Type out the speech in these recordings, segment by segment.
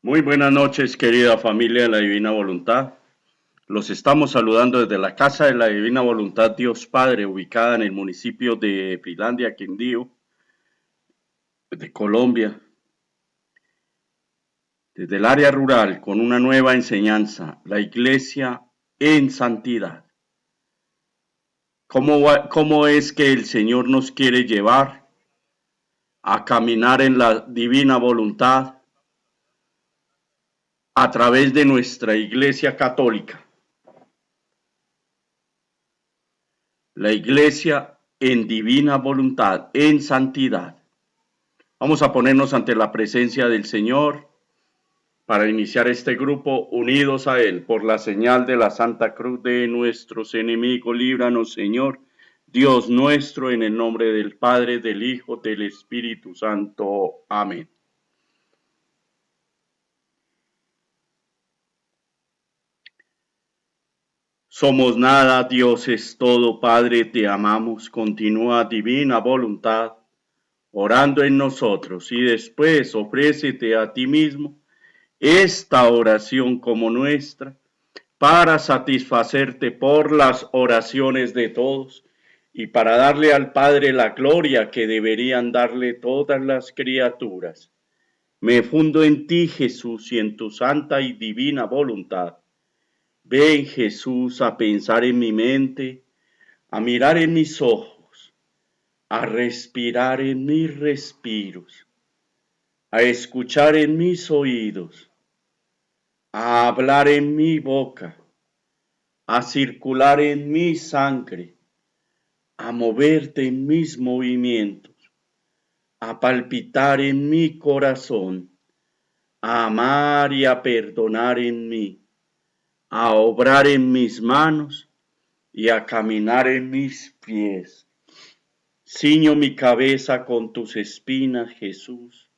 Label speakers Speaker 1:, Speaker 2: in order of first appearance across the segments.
Speaker 1: Muy buenas noches, querida familia de la Divina Voluntad. Los estamos saludando desde la Casa de la Divina Voluntad Dios Padre, ubicada en el municipio de Finlandia, Quindío, de Colombia, desde el área rural, con una nueva enseñanza, la Iglesia en santidad. ¿Cómo es que el Señor nos quiere llevar a caminar en la Divina Voluntad a través de nuestra Iglesia Católica? La Iglesia en divina voluntad, en santidad. Vamos a ponernos ante la presencia del Señor para iniciar este grupo unidos a Él por la señal de la Santa Cruz de nuestros enemigos. Líbranos, Señor, Dios nuestro, en el nombre del Padre, del Hijo, del Espíritu Santo. Amén. Somos nada, Dios es todo, Padre, te amamos, continúa divina voluntad, orando en nosotros, y después ofrécete a ti mismo esta oración como nuestra, para satisfacerte por las oraciones de todos, y para darle al Padre la gloria que deberían darle todas las criaturas. Me fundo en ti, Jesús, y en tu santa y divina voluntad. Ven, Jesús, a pensar en mi mente, a mirar en mis ojos, a respirar en mis respiros, a escuchar en mis oídos, a hablar en mi boca, a circular en mi sangre, a moverte en mis movimientos, a palpitar en mi corazón, a amar y a perdonar en mí, a obrar en mis manos y a caminar en mis pies. Ciño mi cabeza con tus espinas, Jesús,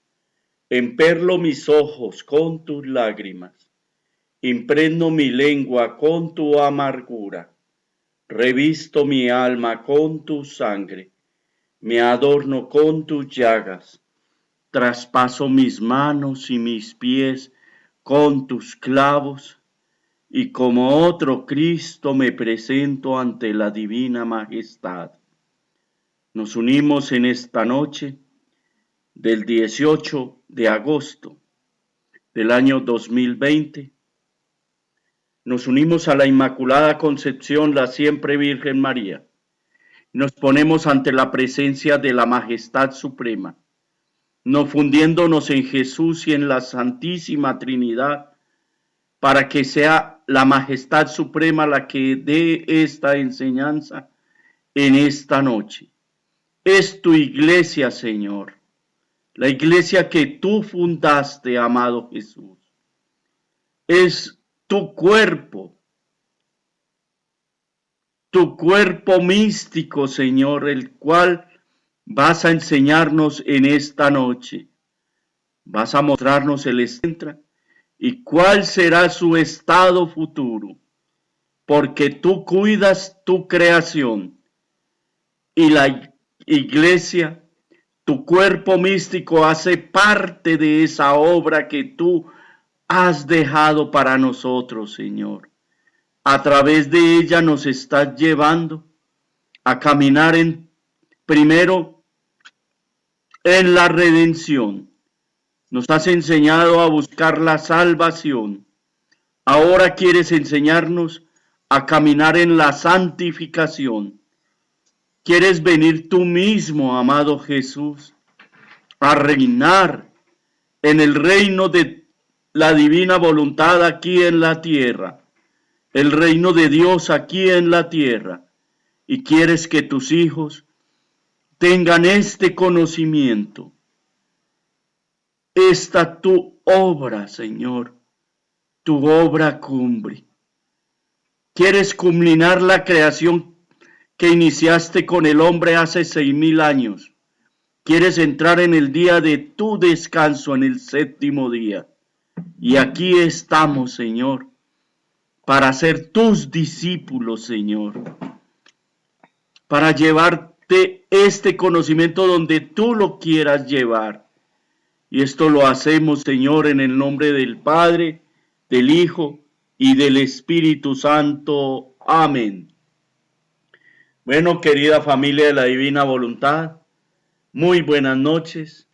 Speaker 1: emperlo mis ojos con tus lágrimas, impregno mi lengua con tu amargura, revisto mi alma con tu sangre, me adorno con tus llagas, traspaso mis manos y mis pies con tus clavos, y como otro Cristo me presento ante la divina majestad. Nos unimos en esta noche del 18 de agosto del año 2020. Nos unimos a la Inmaculada Concepción, la siempre Virgen María. Nos ponemos ante la presencia de la Majestad Suprema, no fundiéndonos en Jesús y en la Santísima Trinidad, para que sea la Majestad Suprema la que dé esta enseñanza en esta noche. Es tu iglesia, Señor, la iglesia que tú fundaste, amado Jesús. Es tu cuerpo místico, Señor, el cual vas a enseñarnos en esta noche. Vas a mostrarnos el centro y cuál será su estado futuro, porque tú cuidas tu creación y la iglesia, tu cuerpo místico, hace parte de esa obra que tú has dejado para nosotros, Señor. A través de ella nos estás llevando a caminar primero en la redención. Nos has enseñado a buscar la salvación. Ahora quieres enseñarnos a caminar en la santificación. Quieres venir tú mismo, amado Jesús, a reinar en el reino de la divina voluntad aquí en la tierra, el reino de Dios aquí en la tierra. Y quieres que tus hijos tengan este conocimiento, esta tu obra, Señor, tu obra cumbre. Quieres culminar la creación que iniciaste con el hombre hace 6,000 años. Quieres entrar en el día de tu descanso, en el séptimo día. Y aquí estamos, Señor, para ser tus discípulos, Señor, para llevarte este conocimiento donde tú lo quieras llevar. Y esto lo hacemos, Señor, en el nombre del Padre, del Hijo y del Espíritu Santo. Amén. Bueno, querida familia de la Divina Voluntad, muy buenas noches.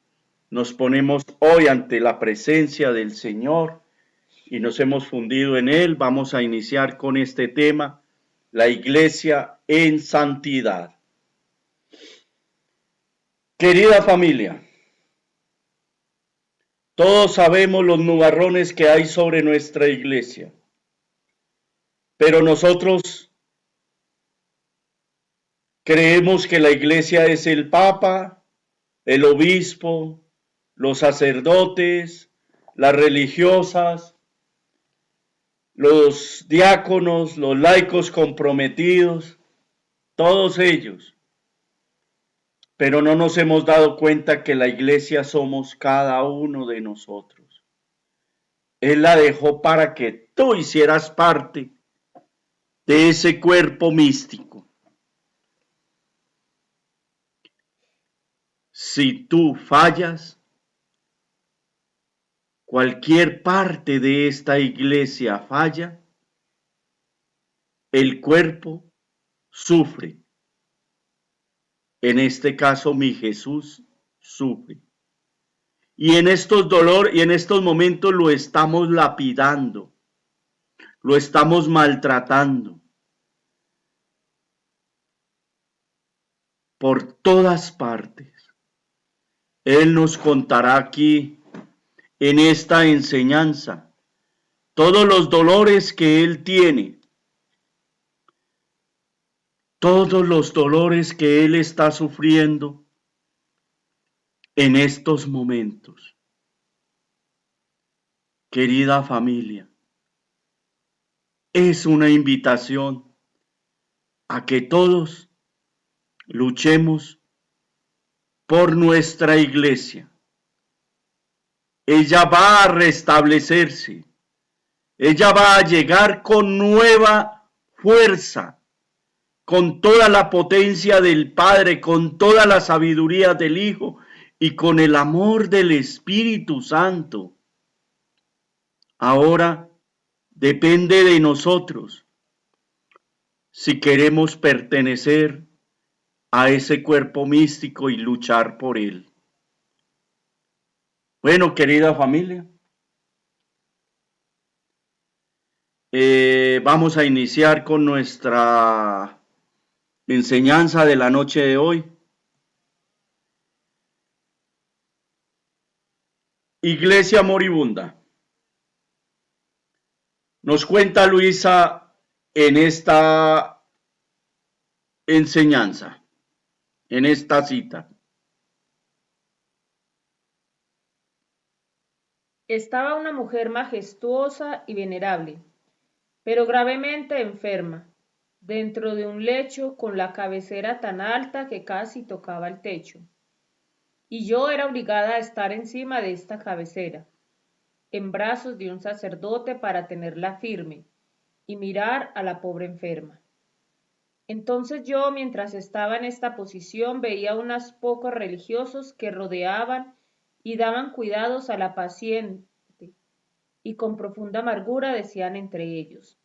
Speaker 1: Nos ponemos hoy ante la presencia del Señor y nos hemos fundido en Él. Vamos a iniciar con este tema, la Iglesia en santidad. Querida familia, todos sabemos los nubarrones que hay sobre nuestra iglesia, pero nosotros creemos que la iglesia es el Papa, el obispo, los sacerdotes, las religiosas, los diáconos, los laicos comprometidos, todos ellos. Pero no nos hemos dado cuenta que la iglesia somos cada uno de nosotros. Él la dejó para que tú hicieras parte de ese cuerpo místico. Si tú fallas, cualquier parte de esta iglesia falla, el cuerpo sufre. En este caso, mi Jesús sufre. Y en estos dolores y en estos momentos lo estamos lapidando, lo estamos maltratando. Por todas partes. Él nos contará aquí en esta enseñanza todos los dolores que Él tiene, todos los dolores que Él está sufriendo en estos momentos. Querida familia, es una invitación a que todos luchemos por nuestra iglesia. Ella va a restablecerse, ella va a llegar con nueva fuerza, con toda la potencia del Padre, con toda la sabiduría del Hijo y con el amor del Espíritu Santo. Ahora depende de nosotros si queremos pertenecer a ese cuerpo místico y luchar por él. Bueno, querida familia, vamos a iniciar con nuestra enseñanza de la noche de hoy. Iglesia moribunda. Nos cuenta Luisa en esta enseñanza, en esta cita.
Speaker 2: Estaba una mujer majestuosa y venerable, pero gravemente enferma, dentro de un lecho con la cabecera tan alta que casi tocaba el techo. Y yo era obligada a estar encima de esta cabecera, en brazos de un sacerdote para tenerla firme y mirar a la pobre enferma. Entonces yo, mientras estaba en esta posición, veía unos pocos religiosos que rodeaban y daban cuidados a la paciente, y con profunda amargura decían entre ellos: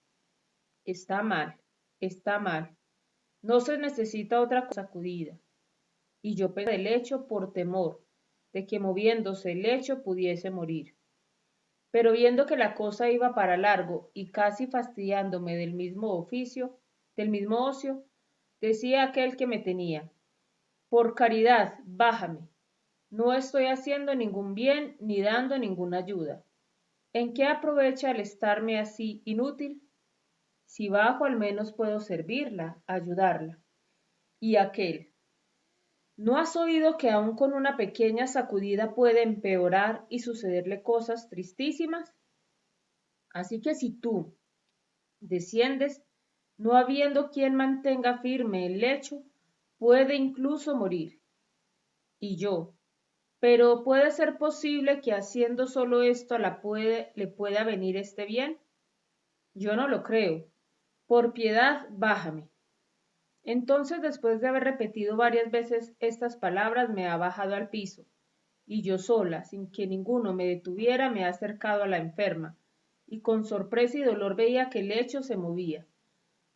Speaker 2: está mal, no se necesita otra sacudida. Y yo pensé del lecho por temor de que moviéndose el lecho pudiese morir. Pero viendo que la cosa iba para largo y casi fastidiándome del mismo ocio, decía aquel que me tenía: por caridad, bájame. No estoy haciendo ningún bien ni dando ninguna ayuda. ¿En qué aprovecha el estarme así inútil? Si bajo, al menos puedo servirla, ayudarla. Y aquel: ¿no has oído que aun con una pequeña sacudida puede empeorar y sucederle cosas tristísimas? Así que si tú desciendes, no habiendo quien mantenga firme el lecho, puede incluso morir. Y yo: pero ¿puede ser posible que haciendo solo esto le pueda venir este bien? Yo no lo creo. Por piedad, bájame. Entonces, después de haber repetido varias veces estas palabras, me ha bajado al piso, y yo sola, sin que ninguno me detuviera, me he acercado a la enferma, y con sorpresa y dolor veía que el lecho se movía.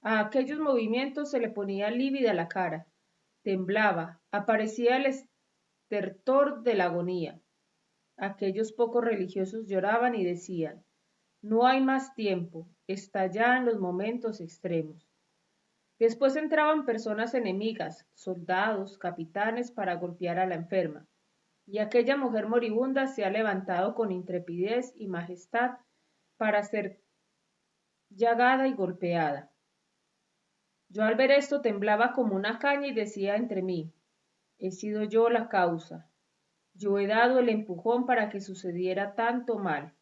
Speaker 2: A aquellos movimientos se le ponía lívida la cara, temblaba, aparecía el estertor de la agonía. Aquellos pocos religiosos lloraban y decían, no hay más tiempo, está ya en los momentos extremos. Después entraban personas enemigas, soldados, capitanes, para golpear a la enferma, y aquella mujer moribunda se ha levantado con intrepidez y majestad para ser llagada y golpeada. Yo al ver esto temblaba como una caña y decía entre mí, he sido yo la causa, yo he dado el empujón para que sucediera tanto mal.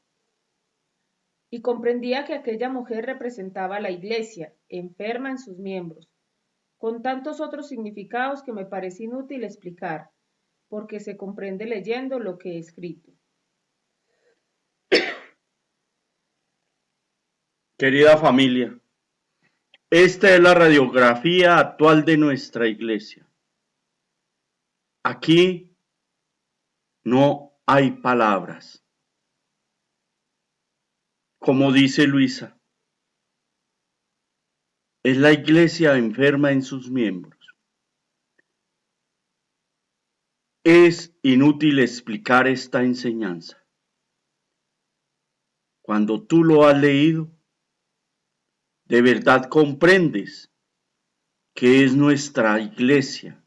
Speaker 2: Y comprendía que aquella mujer representaba a la Iglesia, enferma en sus miembros, con tantos otros significados que me parece inútil explicar, porque se comprende leyendo lo que he escrito.
Speaker 1: Querida familia, esta es la radiografía actual de nuestra iglesia. Aquí no hay palabras. Como dice Luisa, es la iglesia enferma en sus miembros. Es inútil explicar esta enseñanza. Cuando tú lo has leído, de verdad comprendes que es nuestra iglesia,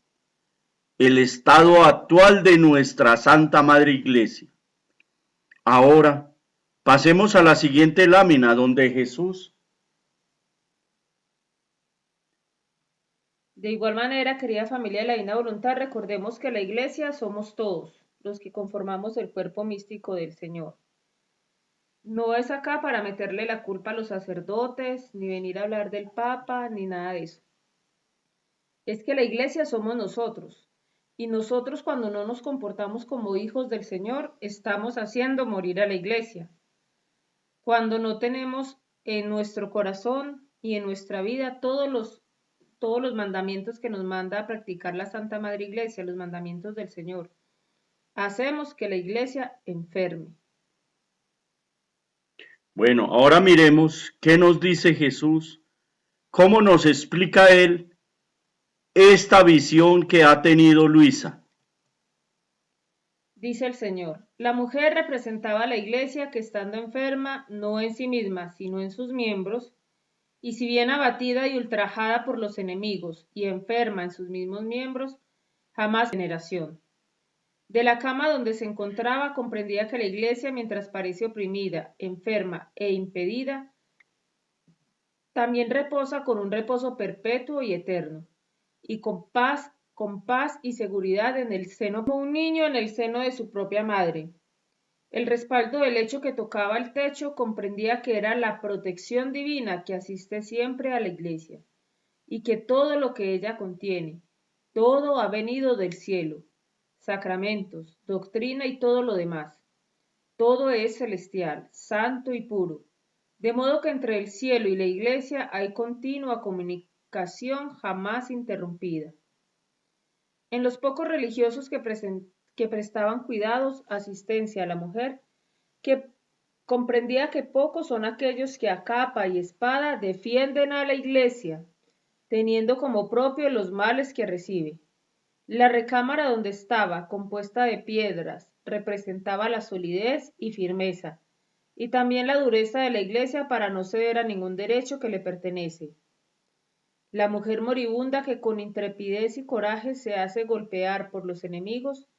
Speaker 1: el estado actual de nuestra Santa Madre Iglesia. Ahora, pasemos a la siguiente lámina donde Jesús.
Speaker 2: De igual manera, querida familia de la Divina Voluntad, recordemos que la Iglesia somos todos los que conformamos el cuerpo místico del Señor. No es acá para meterle la culpa a los sacerdotes, ni venir a hablar del Papa, ni nada de eso. Es que la Iglesia somos nosotros, y nosotros cuando no nos comportamos como hijos del Señor, estamos haciendo morir a la Iglesia. Cuando no tenemos en nuestro corazón y en nuestra vida todos los mandamientos que nos manda a practicar la Santa Madre Iglesia, los mandamientos del Señor, hacemos que la Iglesia enferme.
Speaker 1: Bueno, ahora miremos qué nos dice Jesús, cómo nos explica Él esta visión que ha tenido Luisa.
Speaker 2: Dice el Señor, la mujer representaba a la Iglesia que estando enferma, no en sí misma, sino en sus miembros, y si bien abatida y ultrajada por los enemigos, y enferma en sus mismos miembros, jamás veneración. De la cama donde se encontraba comprendía que la Iglesia, mientras parece oprimida, enferma e impedida, también reposa con un reposo perpetuo y eterno, y con paz y seguridad en el seno, como un niño en el seno de su propia madre. El respaldo del lecho que tocaba el techo comprendía que era la protección divina que asiste siempre a la Iglesia, y que todo lo que ella contiene, todo ha venido del cielo, sacramentos, doctrina y todo lo demás. Todo es celestial, santo y puro, de modo que entre el cielo y la Iglesia hay continua comunicación jamás interrumpida. En los pocos religiosos que prestaban cuidados, asistencia a la mujer, que comprendía que pocos son aquellos que a capa y espada defienden a la Iglesia, teniendo como propio los males que recibe. La recámara donde estaba, compuesta de piedras, representaba la solidez y firmeza, y también la dureza de la Iglesia para no ceder a ningún derecho que le pertenece. La mujer moribunda que con intrepidez y coraje se hace golpear por los enemigos,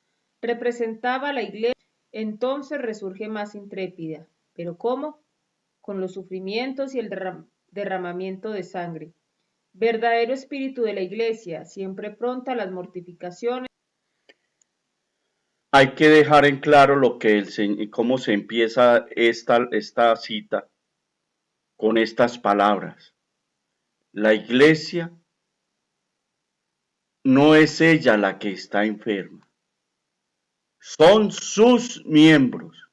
Speaker 2: representaba a la Iglesia, entonces resurge más intrépida. ¿Pero cómo? Con los sufrimientos y el derramamiento de sangre. Verdadero espíritu de la Iglesia, siempre pronta a las mortificaciones.
Speaker 1: Hay que dejar en claro lo que cómo se empieza esta cita con estas palabras. La iglesia no es ella la que está enferma, son sus miembros.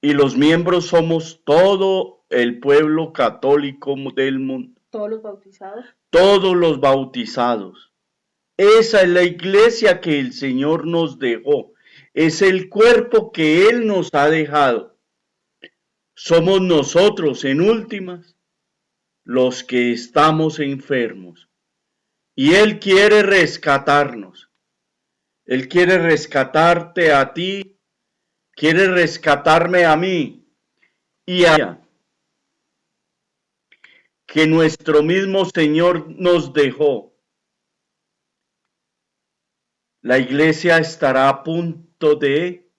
Speaker 1: Y los miembros somos todo el pueblo católico del mundo.
Speaker 2: Todos los bautizados.
Speaker 1: Todos los bautizados. Esa es la iglesia que el Señor nos dejó. es el cuerpo que Él nos ha dejado. Somos nosotros, en últimas, los que estamos enfermos. Y Él quiere rescatarnos. Él quiere rescatarte a ti, quiere rescatarme a mí y a ella, que nuestro mismo Señor nos dejó. La iglesia estará a punto de,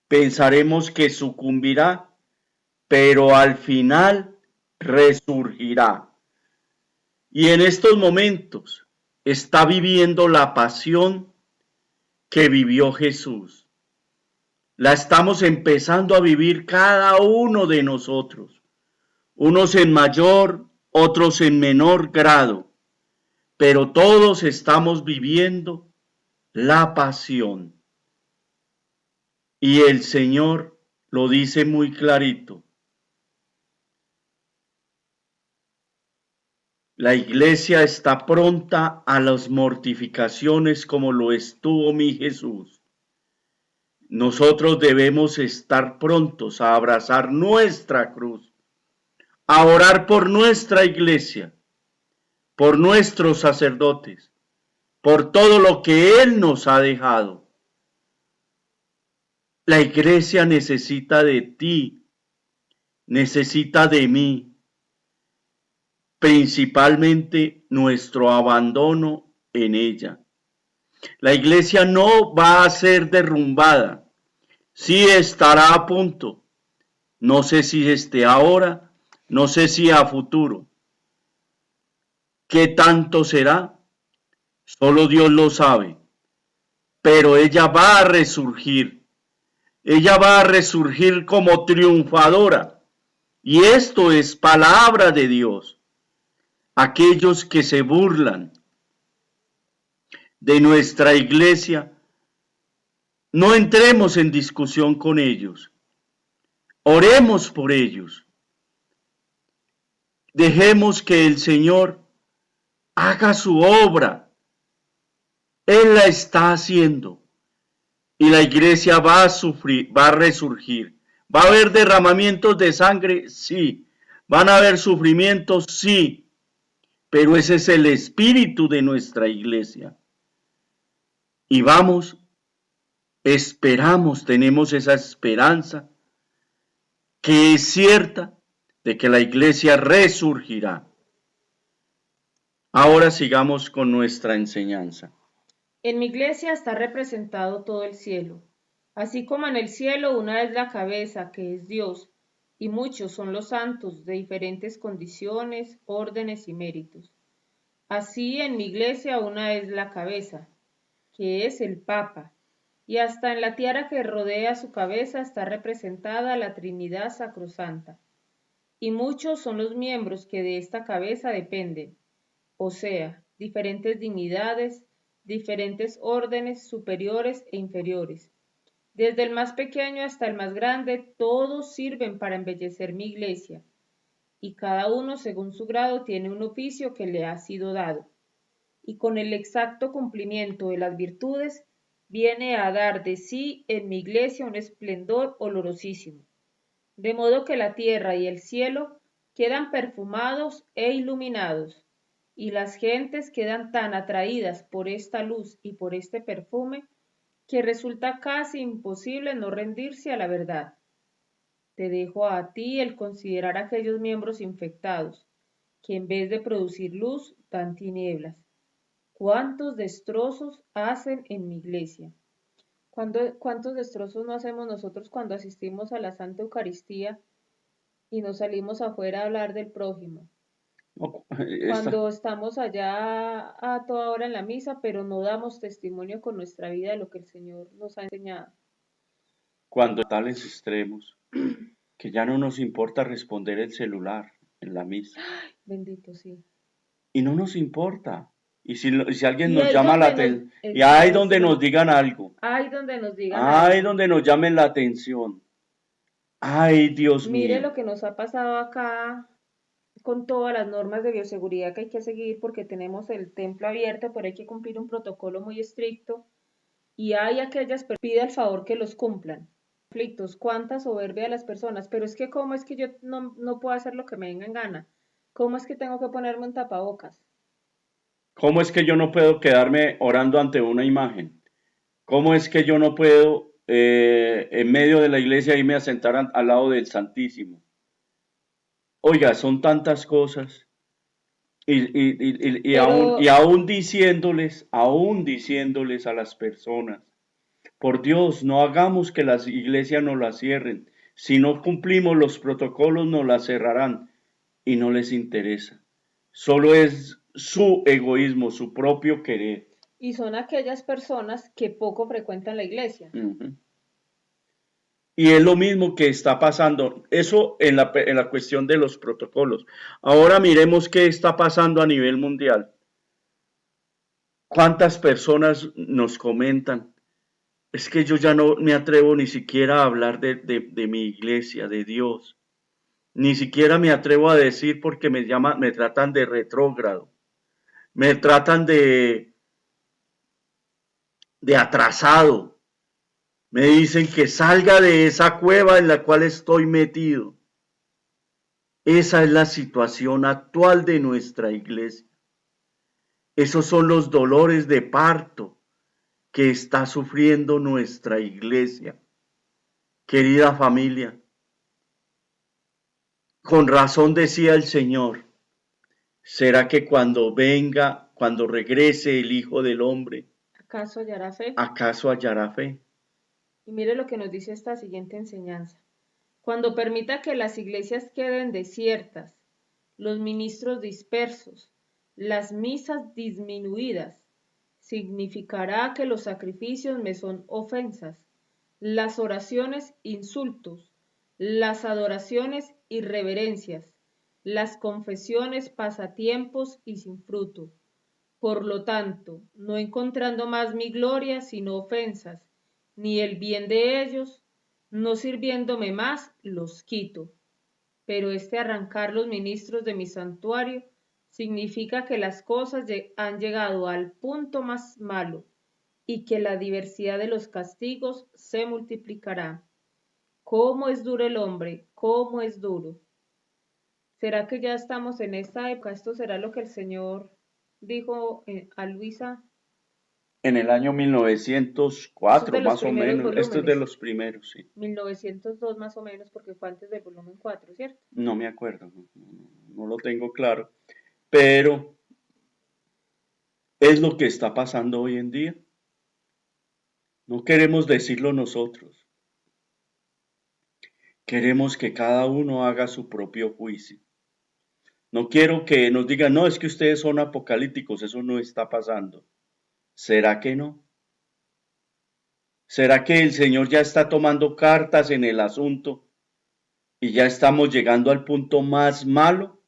Speaker 1: pensaremos que sucumbirá, pero al final resurgirá. Y en estos momentos está viviendo la pasión que vivió Jesús. La estamos empezando a vivir cada uno de nosotros, unos en mayor, otros en menor grado, pero todos estamos viviendo la pasión. Y el Señor lo dice muy clarito. La iglesia está pronta a las mortificaciones como lo estuvo mi Jesús. Nosotros debemos estar prontos a abrazar nuestra cruz, a orar por nuestra iglesia, por nuestros sacerdotes, por todo lo que Él nos ha dejado. La iglesia necesita de ti, necesita de mí, principalmente nuestro abandono en ella. La iglesia no va a ser derrumbada, sí estará a punto. No sé si esté ahora, no sé si a futuro. ¿Qué tanto será? Solo Dios lo sabe. Pero ella va a resurgir. Ella va a resurgir como triunfadora. Y esto es palabra de Dios. Aquellos que se burlan de nuestra iglesia, no entremos en discusión con ellos. Oremos por ellos. Dejemos que el Señor haga su obra. Él la está haciendo. Y la iglesia va a sufrir, va a resurgir. ¿Va a haber derramamientos de sangre? Sí. ¿Van a haber sufrimientos? Sí. Pero ese es el espíritu de nuestra iglesia. Y vamos, esperamos, tenemos esa esperanza que es cierta de que la iglesia resurgirá. Ahora sigamos con nuestra enseñanza.
Speaker 2: En mi iglesia está representado todo el cielo. Así como en el cielo una es la cabeza, que es Dios, y muchos son los santos de diferentes condiciones, órdenes y méritos. Así en mi iglesia una es la cabeza, que es el Papa, y hasta en la tiara que rodea su cabeza está representada la Trinidad Sacrosanta. Y muchos son los miembros que de esta cabeza dependen, o sea, diferentes dignidades, diferentes órdenes superiores e inferiores. Desde el más pequeño hasta el más grande, todos sirven para embellecer mi iglesia, y cada uno según su grado tiene un oficio que le ha sido dado, y con el exacto cumplimiento de las virtudes viene a dar de sí en mi iglesia un esplendor olorosísimo, de modo que la tierra y el cielo quedan perfumados e iluminados, y las gentes quedan tan atraídas por esta luz y por este perfume que resulta casi imposible no rendirse a la verdad. Te dejo a ti el considerar aquellos miembros infectados, que en vez de producir luz dan tinieblas. ¿Cuántos destrozos hacen en mi iglesia? ¿Cuántos destrozos no hacemos nosotros cuando asistimos a la Santa Eucaristía y nos salimos afuera a hablar del prójimo? Cuando estamos allá a toda hora en la misa, pero no damos testimonio con nuestra vida de lo que el Señor nos ha enseñado.
Speaker 1: Cuando tales extremos, que ya no nos importa responder el celular en la misa.
Speaker 2: Bendito, sí.
Speaker 1: Y no nos importa. Y si alguien
Speaker 2: Y
Speaker 1: nos
Speaker 2: ahí
Speaker 1: llama la
Speaker 2: donde
Speaker 1: atención, y ahí donde nos digan algo,
Speaker 2: ahí donde nos digan
Speaker 1: ahí
Speaker 2: algo.
Speaker 1: donde nos llamen la atención. Ay, Dios
Speaker 2: Mire
Speaker 1: mío.
Speaker 2: lo que nos ha pasado acá con todas las normas de bioseguridad que hay que seguir porque tenemos el templo abierto, pero hay que cumplir un protocolo muy estricto y hay aquellas que pide el favor que los cumplan. Conflictos, cuánta soberbia de las personas, pero es que cómo es que yo no puedo hacer lo que me venga en gana, cómo es que tengo que ponerme un tapabocas.
Speaker 1: ¿Cómo es que yo no puedo quedarme orando ante una imagen? ¿Cómo es que yo no puedo en medio de la iglesia irme a sentar al lado del Santísimo? Oiga, son tantas cosas.
Speaker 2: Pero,
Speaker 1: Y aún diciéndoles a las personas, por Dios, no hagamos que las iglesias nos las cierren. Si no cumplimos los protocolos, nos las cerrarán y no les interesa. Solo es su egoísmo, su propio querer.
Speaker 2: y son aquellas personas que poco frecuentan la iglesia.
Speaker 1: Ujú. Y es lo mismo que está pasando, eso en la cuestión de los protocolos. Ahora miremos qué está pasando a nivel mundial. ¿Cuántas personas nos comentan? Es que yo ya no me atrevo ni siquiera a hablar de mi iglesia, de Dios. Ni siquiera me atrevo a decir porque me tratan de retrógrado. Me tratan de atrasado. Me dicen que salga de esa cueva en la cual estoy metido. Esa es la situación actual de nuestra iglesia. Esos son los dolores de parto que está sufriendo nuestra iglesia. Querida familia, con razón decía el Señor, ¿será que cuando regrese el Hijo del Hombre,
Speaker 2: ¿Acaso hallará fe?
Speaker 1: acaso hallará fe?
Speaker 2: Y mire lo que nos dice esta siguiente enseñanza. Cuando permita que las iglesias queden desiertas, los ministros dispersos, las misas disminuidas, significará que los sacrificios me son ofensas, las oraciones insultos, las adoraciones irreverencias, las confesiones pasatiempos y sin fruto. Por lo tanto, no encontrando más mi gloria sino ofensas, ni el bien de ellos, no sirviéndome más, los quito. Pero este arrancar los ministros de mi santuario significa que las cosas han llegado al punto más malo y que la diversidad de los castigos se multiplicará. ¿Cómo es duro el hombre? ¿Cómo es duro? ¿Será que ya estamos en esta época? ¿Esto será lo que el Señor dijo a Luisa?
Speaker 1: En el año
Speaker 2: Eso es
Speaker 1: 1904,
Speaker 2: de los
Speaker 1: más o
Speaker 2: primeros
Speaker 1: menos. Esto es de
Speaker 2: volúmenes.
Speaker 1: los primeros, sí.
Speaker 2: 1902 más o menos, porque fue antes del volumen 4, ¿cierto?
Speaker 1: No me acuerdo, no lo tengo claro. Pero es lo que está pasando hoy en día. No queremos decirlo nosotros. Queremos que cada uno haga su propio juicio. No quiero que nos digan, no, es que ustedes son apocalípticos, eso no está pasando. ¿Será que no? ¿Será que el Señor ya está tomando cartas en el asunto y ya estamos llegando al punto más malo?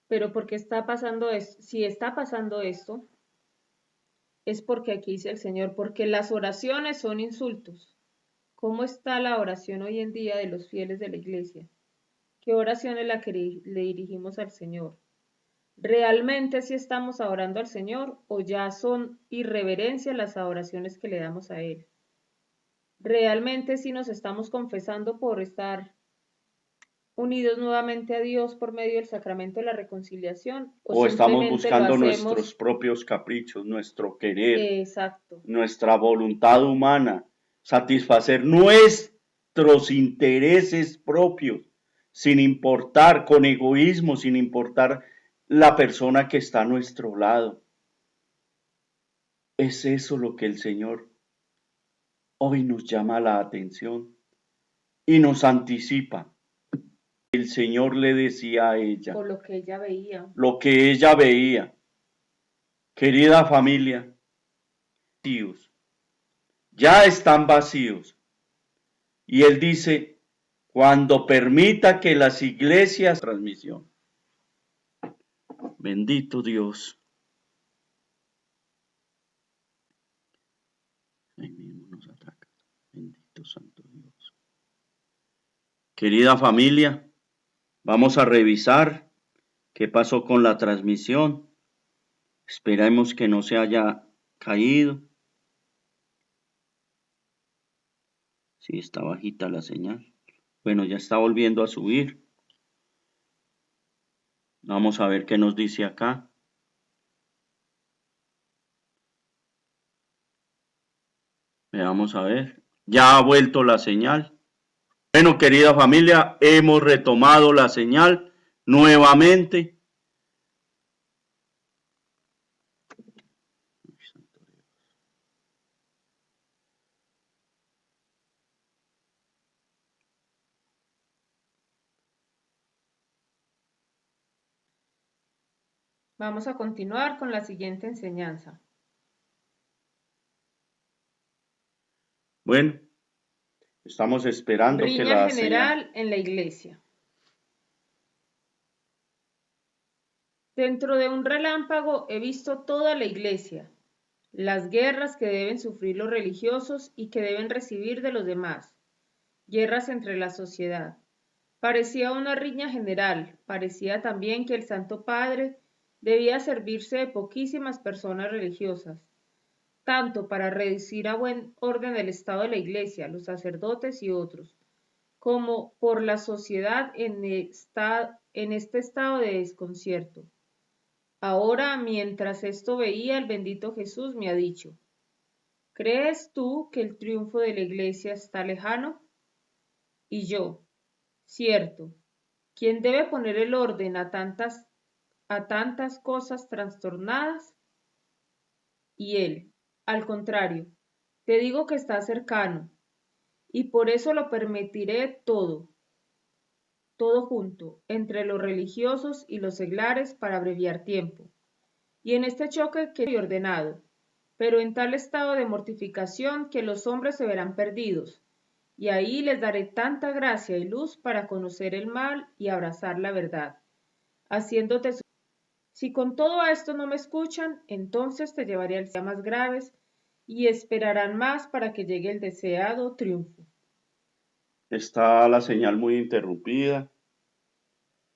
Speaker 2: Pero ¿por qué está pasando esto? Si está pasando esto, es porque aquí dice el Señor, porque las oraciones son insultos. ¿Cómo está la oración hoy en día de los fieles de la iglesia? ¿Qué oración es la que le dirigimos al Señor? ¿Realmente si estamos orando al Señor o ya son irreverencias las oraciones que le damos a Él? ¿Realmente si nos estamos confesando por estar unidos nuevamente a Dios por medio del sacramento de la reconciliación o
Speaker 1: ¿O estamos
Speaker 2: simplemente lo
Speaker 1: buscando nuestros
Speaker 2: hacemos?
Speaker 1: propios caprichos, nuestro querer,
Speaker 2: Exacto.
Speaker 1: nuestra voluntad humana, satisfacer nuestros intereses propios, sin importar, con egoísmo, sin importar la persona que está a nuestro lado? Es eso lo que el Señor hoy nos llama la atención y nos anticipa. El Señor le decía a ella
Speaker 2: Por lo que ella veía.
Speaker 1: lo que ella veía. Querida familia, ya están vacíos. Y él dice, cuando permita que las iglesias transmisión. Bendito Dios. Ahí mismo nos ataca. Bendito Santo Dios. Querida familia, vamos a revisar qué pasó con la transmisión. Esperemos que no se haya caído. Sí, está bajita la señal. Bueno, ya está volviendo a subir. Vamos a ver qué nos dice acá. Veamos a ver. Ya ha vuelto la señal. Bueno, querida familia, hemos retomado la señal nuevamente.
Speaker 2: Vamos a continuar con la siguiente enseñanza.
Speaker 1: Bueno, estamos esperando que
Speaker 2: Riña
Speaker 1: la
Speaker 2: general
Speaker 1: señal...
Speaker 2: en la iglesia. Dentro de un relámpago he visto toda la iglesia, las guerras que deben sufrir los religiosos y que deben recibir de los demás, guerras entre la sociedad. Parecía una riña general, parecía también que el Santo Padre debía servirse de poquísimas personas religiosas, tanto para reducir a buen orden el estado de la Iglesia, los sacerdotes y otros, como por la sociedad en este estado de desconcierto. Ahora, mientras esto veía, el bendito Jesús me ha dicho, ¿crees tú que el triunfo de la Iglesia está lejano? Y yo, cierto, ¿quién debe poner el orden a tantas cosas trastornadas? Y él, al contrario, te digo que está cercano, y por eso lo permitiré todo junto, entre los religiosos y los seglares para abreviar tiempo. Y en este choque que ordenado, pero en tal estado de mortificación que los hombres se verán perdidos, y ahí les daré tanta gracia y luz para conocer el mal y abrazar la verdad, haciéndote si con todo esto no me escuchan, entonces te llevaré al cielo más graves y esperarán más para que llegue el deseado triunfo.
Speaker 1: Está la señal muy interrumpida.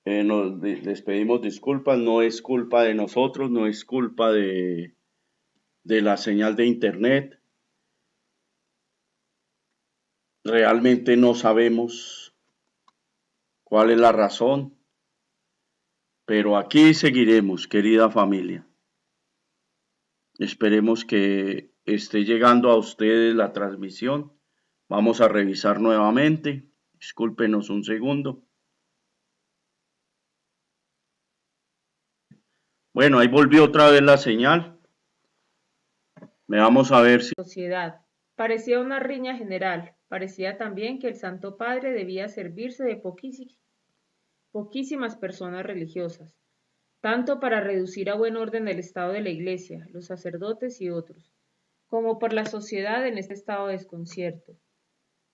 Speaker 1: Les pedimos disculpas, no es culpa de nosotros, no es culpa de la señal de internet. Realmente no sabemos cuál es la razón, pero aquí seguiremos, querida familia. Esperemos que esté llegando a ustedes la transmisión. Vamos a revisar nuevamente. Discúlpenos un segundo. Bueno, ahí volvió otra vez la señal. Vamos a ver si...
Speaker 2: Sociedad. Parecía una riña general. Parecía también que el Santo Padre debía servirse de poquísimas personas religiosas, tanto para reducir a buen orden el estado de la Iglesia, los sacerdotes y otros, como por la sociedad en este estado de desconcierto.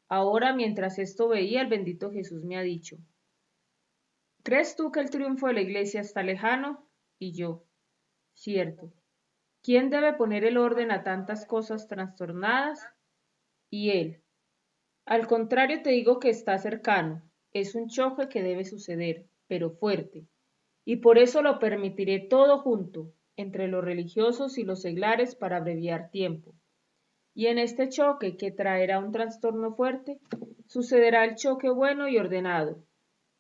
Speaker 2: Ahora, mientras esto veía, el bendito Jesús me ha dicho, ¿crees tú que el triunfo de la Iglesia está lejano? Y yo, cierto. ¿Quién debe poner el orden a tantas cosas trastornadas? Y él, al contrario te digo que está cercano, es un choque que debe suceder, pero fuerte, y por eso lo permitiré todo junto, entre los religiosos y los seglares para abreviar tiempo. Y en este choque, que traerá un trastorno fuerte, sucederá el choque bueno y ordenado,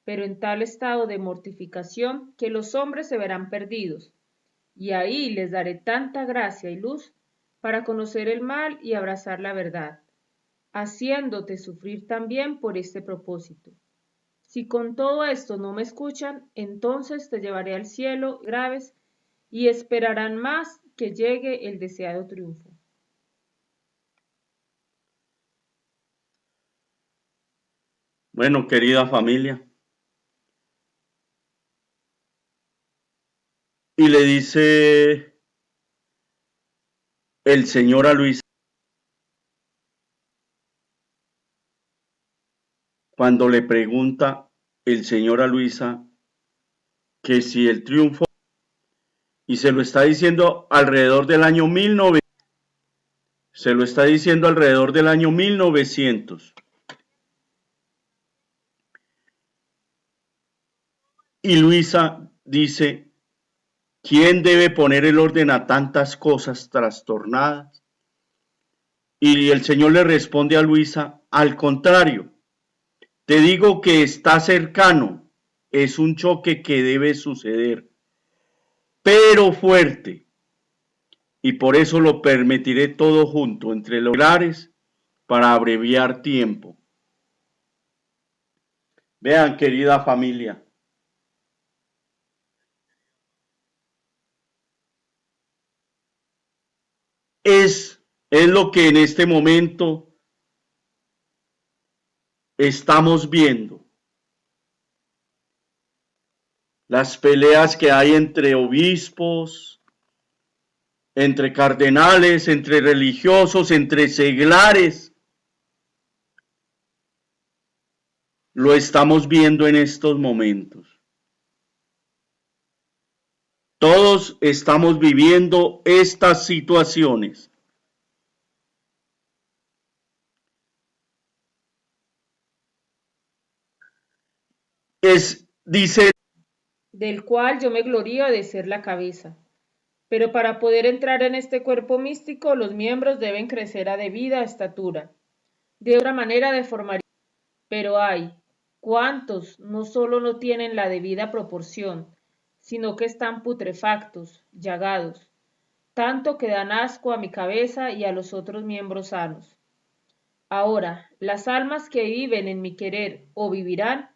Speaker 2: pero en tal estado de mortificación que los hombres se verán perdidos, y ahí les daré tanta gracia y luz para conocer el mal y abrazar la verdad, haciéndote sufrir también por este propósito. Si con todo esto no me escuchan, entonces te llevaré al cielo graves y esperarán más que llegue el deseado triunfo.
Speaker 1: Bueno, querida familia. Y le dice el Señor a Luisa, cuando le pregunta el Señor a Luisa que si el triunfo, y se lo está diciendo alrededor del año 1900, se lo está diciendo alrededor del año 1900. Y Luisa dice, ¿quién debe poner el orden a tantas cosas trastornadas? Y el Señor le responde a Luisa, al contrario, te digo que está cercano, es un choque que debe suceder, pero fuerte, y por eso lo permitiré todo junto entre los lares para abreviar tiempo. Vean, querida familia, es lo que en este momento estamos viendo. Las peleas que hay entre obispos, entre cardenales, entre religiosos, entre seglares. Lo estamos viendo en estos momentos. Todos estamos viviendo estas situaciones. Dice,
Speaker 2: del cual yo me glorío de ser la cabeza. Pero para poder entrar en este cuerpo místico, los miembros deben crecer a debida estatura. De otra manera deformarían. Pero hay, ¿cuántos no solo no tienen la debida proporción, sino que están putrefactos, llagados, tanto que dan asco a mi cabeza y a los otros miembros sanos? Ahora, las almas que viven en mi querer o vivirán,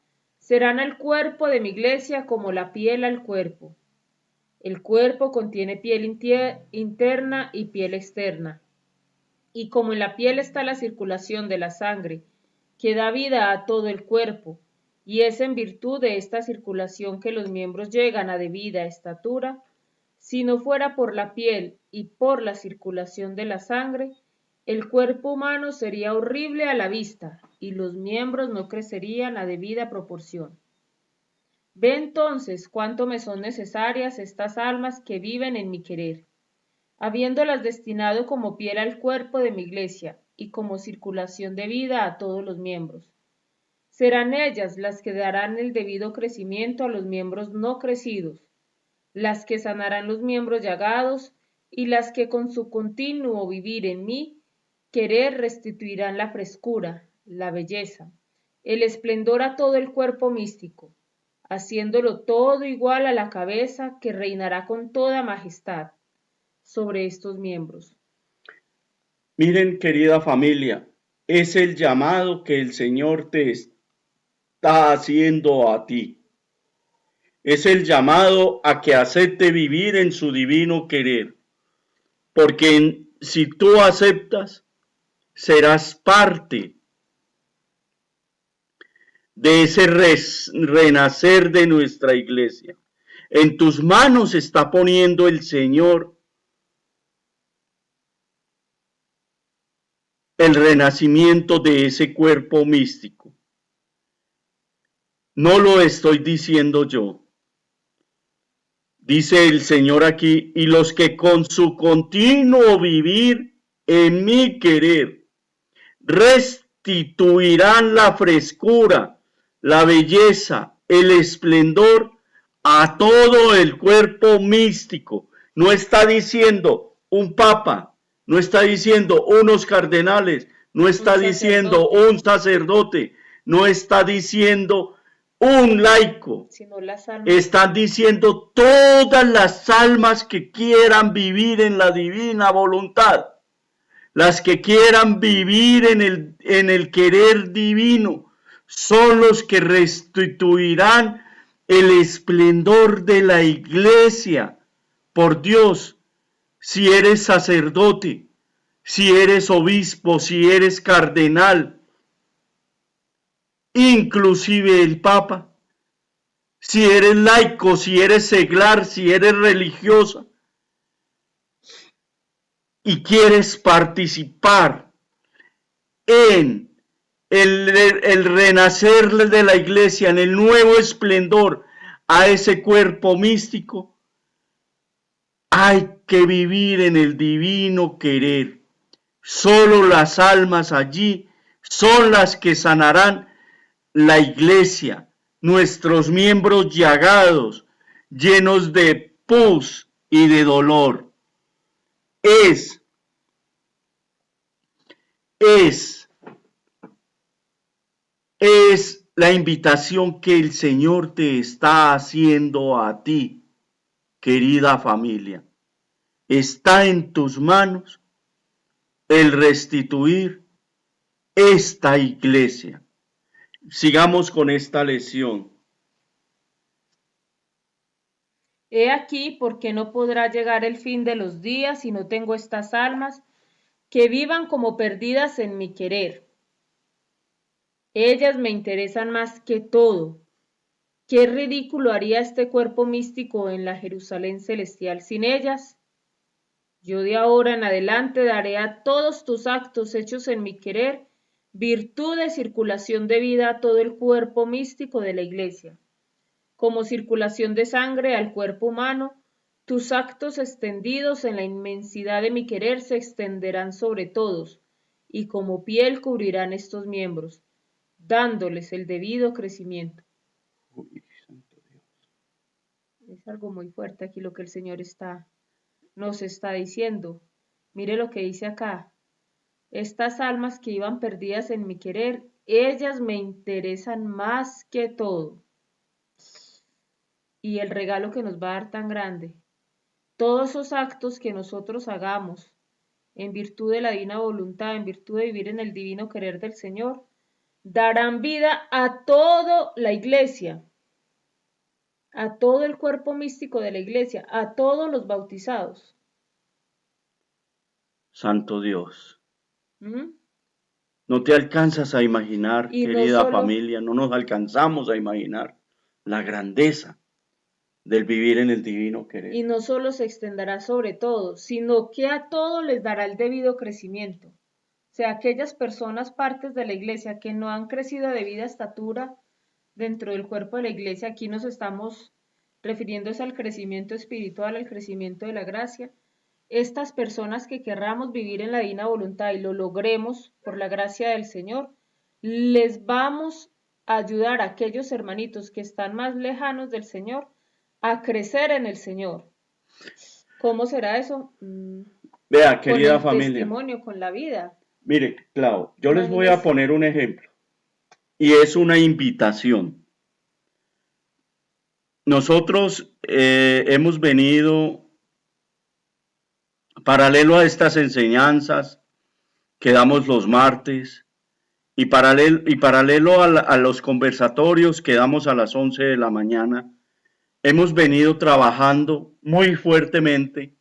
Speaker 2: serán al cuerpo de mi iglesia como la piel al cuerpo. El cuerpo contiene piel interna y piel externa. Y como en la piel está la circulación de la sangre, que da vida a todo el cuerpo, y es en virtud de esta circulación que los miembros llegan a debida estatura, si no fuera por la piel y por la circulación de la sangre, el cuerpo humano sería horrible a la vista, y los miembros no crecerían a debida proporción. Ve entonces cuánto me son necesarias estas almas que viven en mi querer, habiéndolas destinado como piel al cuerpo de mi iglesia y como circulación de vida a todos los miembros. Serán ellas las que darán el debido crecimiento a los miembros no crecidos, las que sanarán los miembros llagados y las que con su continuo vivir en mí, querer restituirán la frescura, la belleza, el esplendor a todo el cuerpo místico, haciéndolo todo igual a la cabeza que reinará con toda majestad sobre estos miembros.
Speaker 1: Miren, querida familia, es el llamado que el Señor te está haciendo a ti. Es el llamado a que acepte vivir en su divino querer. Porque si tú aceptas, serás parte de ese renacer de nuestra iglesia. En tus manos está poniendo el Señor el renacimiento de ese cuerpo místico. No lo estoy diciendo yo. Dice el Señor aquí, y los que con su continuo vivir en mi querer restituirán la frescura, la belleza, el esplendor a todo el cuerpo místico. No está diciendo un papa, no está diciendo unos cardenales, no está diciendo un sacerdote, no está diciendo un laico. Están diciendo todas las almas que quieran vivir en la divina voluntad, las que quieran vivir en el querer divino, son los que restituirán el esplendor de la iglesia. Por Dios, si eres sacerdote, si eres obispo, si eres cardenal, inclusive el Papa, si eres laico, si eres seglar, si eres religiosa y quieres participar en el renacer de la iglesia, en el nuevo esplendor a ese cuerpo místico, hay que vivir en el divino querer. Solo las almas allí son las que sanarán la iglesia, nuestros miembros llagados, llenos de pus y de dolor. Es es la invitación que el Señor te está haciendo a ti, querida familia. Está en tus manos el restituir esta iglesia. Sigamos con esta lección.
Speaker 2: He aquí porque no podrá llegar el fin de los días si no tengo estas almas que vivan como perdidas en mi querer. Ellas me interesan más que todo. Qué ridículo haría este cuerpo místico en la Jerusalén celestial sin ellas. Yo de ahora en adelante daré a todos tus actos hechos en mi querer virtud de circulación de vida a todo el cuerpo místico de la Iglesia. Como circulación de sangre al cuerpo humano, tus actos extendidos en la inmensidad de mi querer se extenderán sobre todos, y como piel cubrirán estos miembros, dándoles el debido crecimiento.
Speaker 1: Uy, santo Dios.
Speaker 2: Es algo muy fuerte aquí lo que el Señor nos está diciendo. Mire lo que dice acá. Estas almas que iban perdidas en mi querer, ellas me interesan más que todo. Y el regalo que nos va a dar tan grande. Todos esos actos que nosotros hagamos en virtud de la divina voluntad, en virtud de vivir en el divino querer del Señor, darán vida a toda la iglesia, a todo el cuerpo místico de la iglesia, a todos los bautizados.
Speaker 1: Santo Dios.
Speaker 2: ¿Mm?
Speaker 1: No te alcanzas a imaginar,
Speaker 2: Y
Speaker 1: querida
Speaker 2: no solo,
Speaker 1: familia, no nos alcanzamos a imaginar la grandeza del vivir en el divino querer.
Speaker 2: y no solo se extenderá sobre todos, sino que a todos les dará el debido crecimiento. O sea, aquellas personas, partes de la iglesia que no han crecido de vida estatura dentro del cuerpo de la iglesia, aquí nos estamos refiriéndose al crecimiento espiritual, al crecimiento de la gracia. Estas personas que querramos vivir en la divina voluntad y lo logremos por la gracia del Señor, les vamos a ayudar a aquellos hermanitos que están más lejanos del Señor a crecer en el Señor. ¿Cómo será eso?
Speaker 1: Vea, querida
Speaker 2: con el
Speaker 1: familia.
Speaker 2: Testimonio, con la vida.
Speaker 1: Mire, Clau, yo les voy a poner un ejemplo y es una invitación. Nosotros hemos venido paralelo a estas enseñanzas que damos los martes y paralelo a los conversatorios que damos a las 11 de la mañana. Hemos venido trabajando muy fuertemente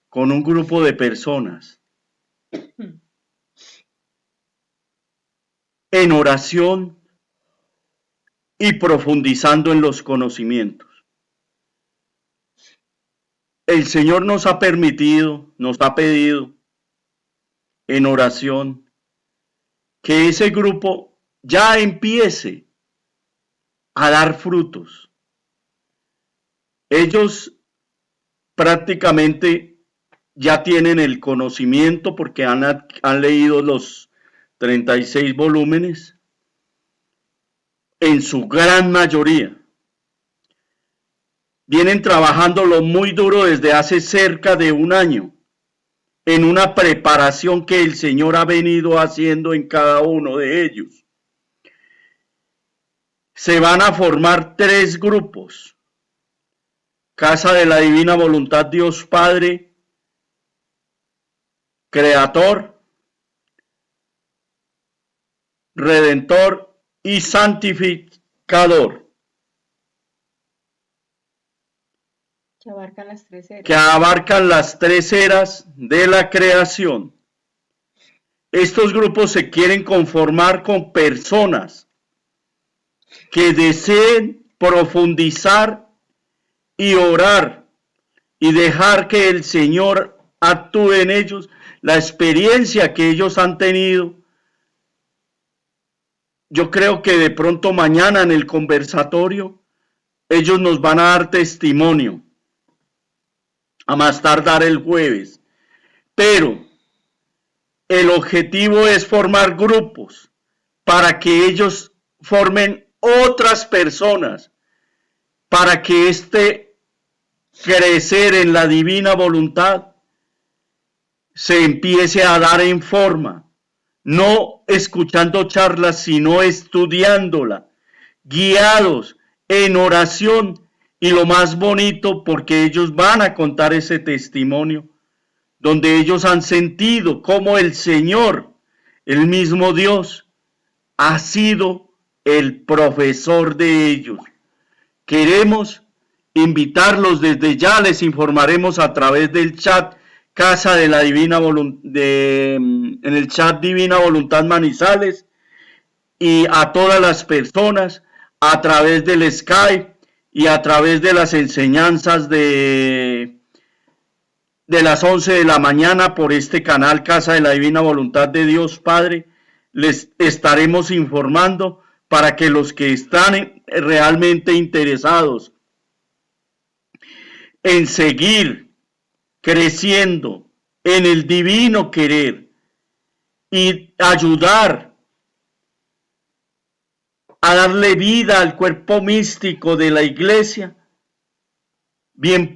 Speaker 1: con un grupo de personas en oración y profundizando en los conocimientos. El Señor nos ha permitido, nos ha pedido en oración que ese grupo ya empiece a dar frutos. Ellos prácticamente ya tienen el conocimiento porque han leído los 36 volúmenes en su gran mayoría. Vienen trabajándolo muy duro desde hace cerca de un año en una preparación que el Señor ha venido haciendo en cada uno de ellos. Se van a formar 3 grupos. Casa de la Divina Voluntad Dios Padre, Creador, Redentor y Santificador.
Speaker 2: Que abarcan las 3 eras.
Speaker 1: Que abarcan las 3 eras de la creación. Estos grupos se quieren conformar con personas que deseen profundizar y orar y dejar que el Señor actúe en ellos. La experiencia que ellos han tenido, yo creo que de pronto mañana en el conversatorio ellos nos van a dar testimonio, a más tardar el jueves, pero el objetivo es formar grupos para que ellos formen otras personas, para que crecer en la divina voluntad se empiece a dar en forma. no escuchando charlas, sino estudiándola, guiados en oración. Y lo más bonito, porque ellos van a contar ese testimonio, donde ellos han sentido cómo el Señor, el mismo Dios, ha sido el profesor de ellos. Queremos invitarlos desde ya, les informaremos a través del chat Casa de la Divina Voluntad, en el chat Divina Voluntad Manizales, y a todas las personas a través del Skype y a través de las enseñanzas de las 11 de la mañana por este canal Casa de la Divina Voluntad de Dios Padre. Les estaremos informando para que los que están realmente interesados en seguir creciendo en el divino querer y ayudar a darle vida al cuerpo místico de la iglesia, bien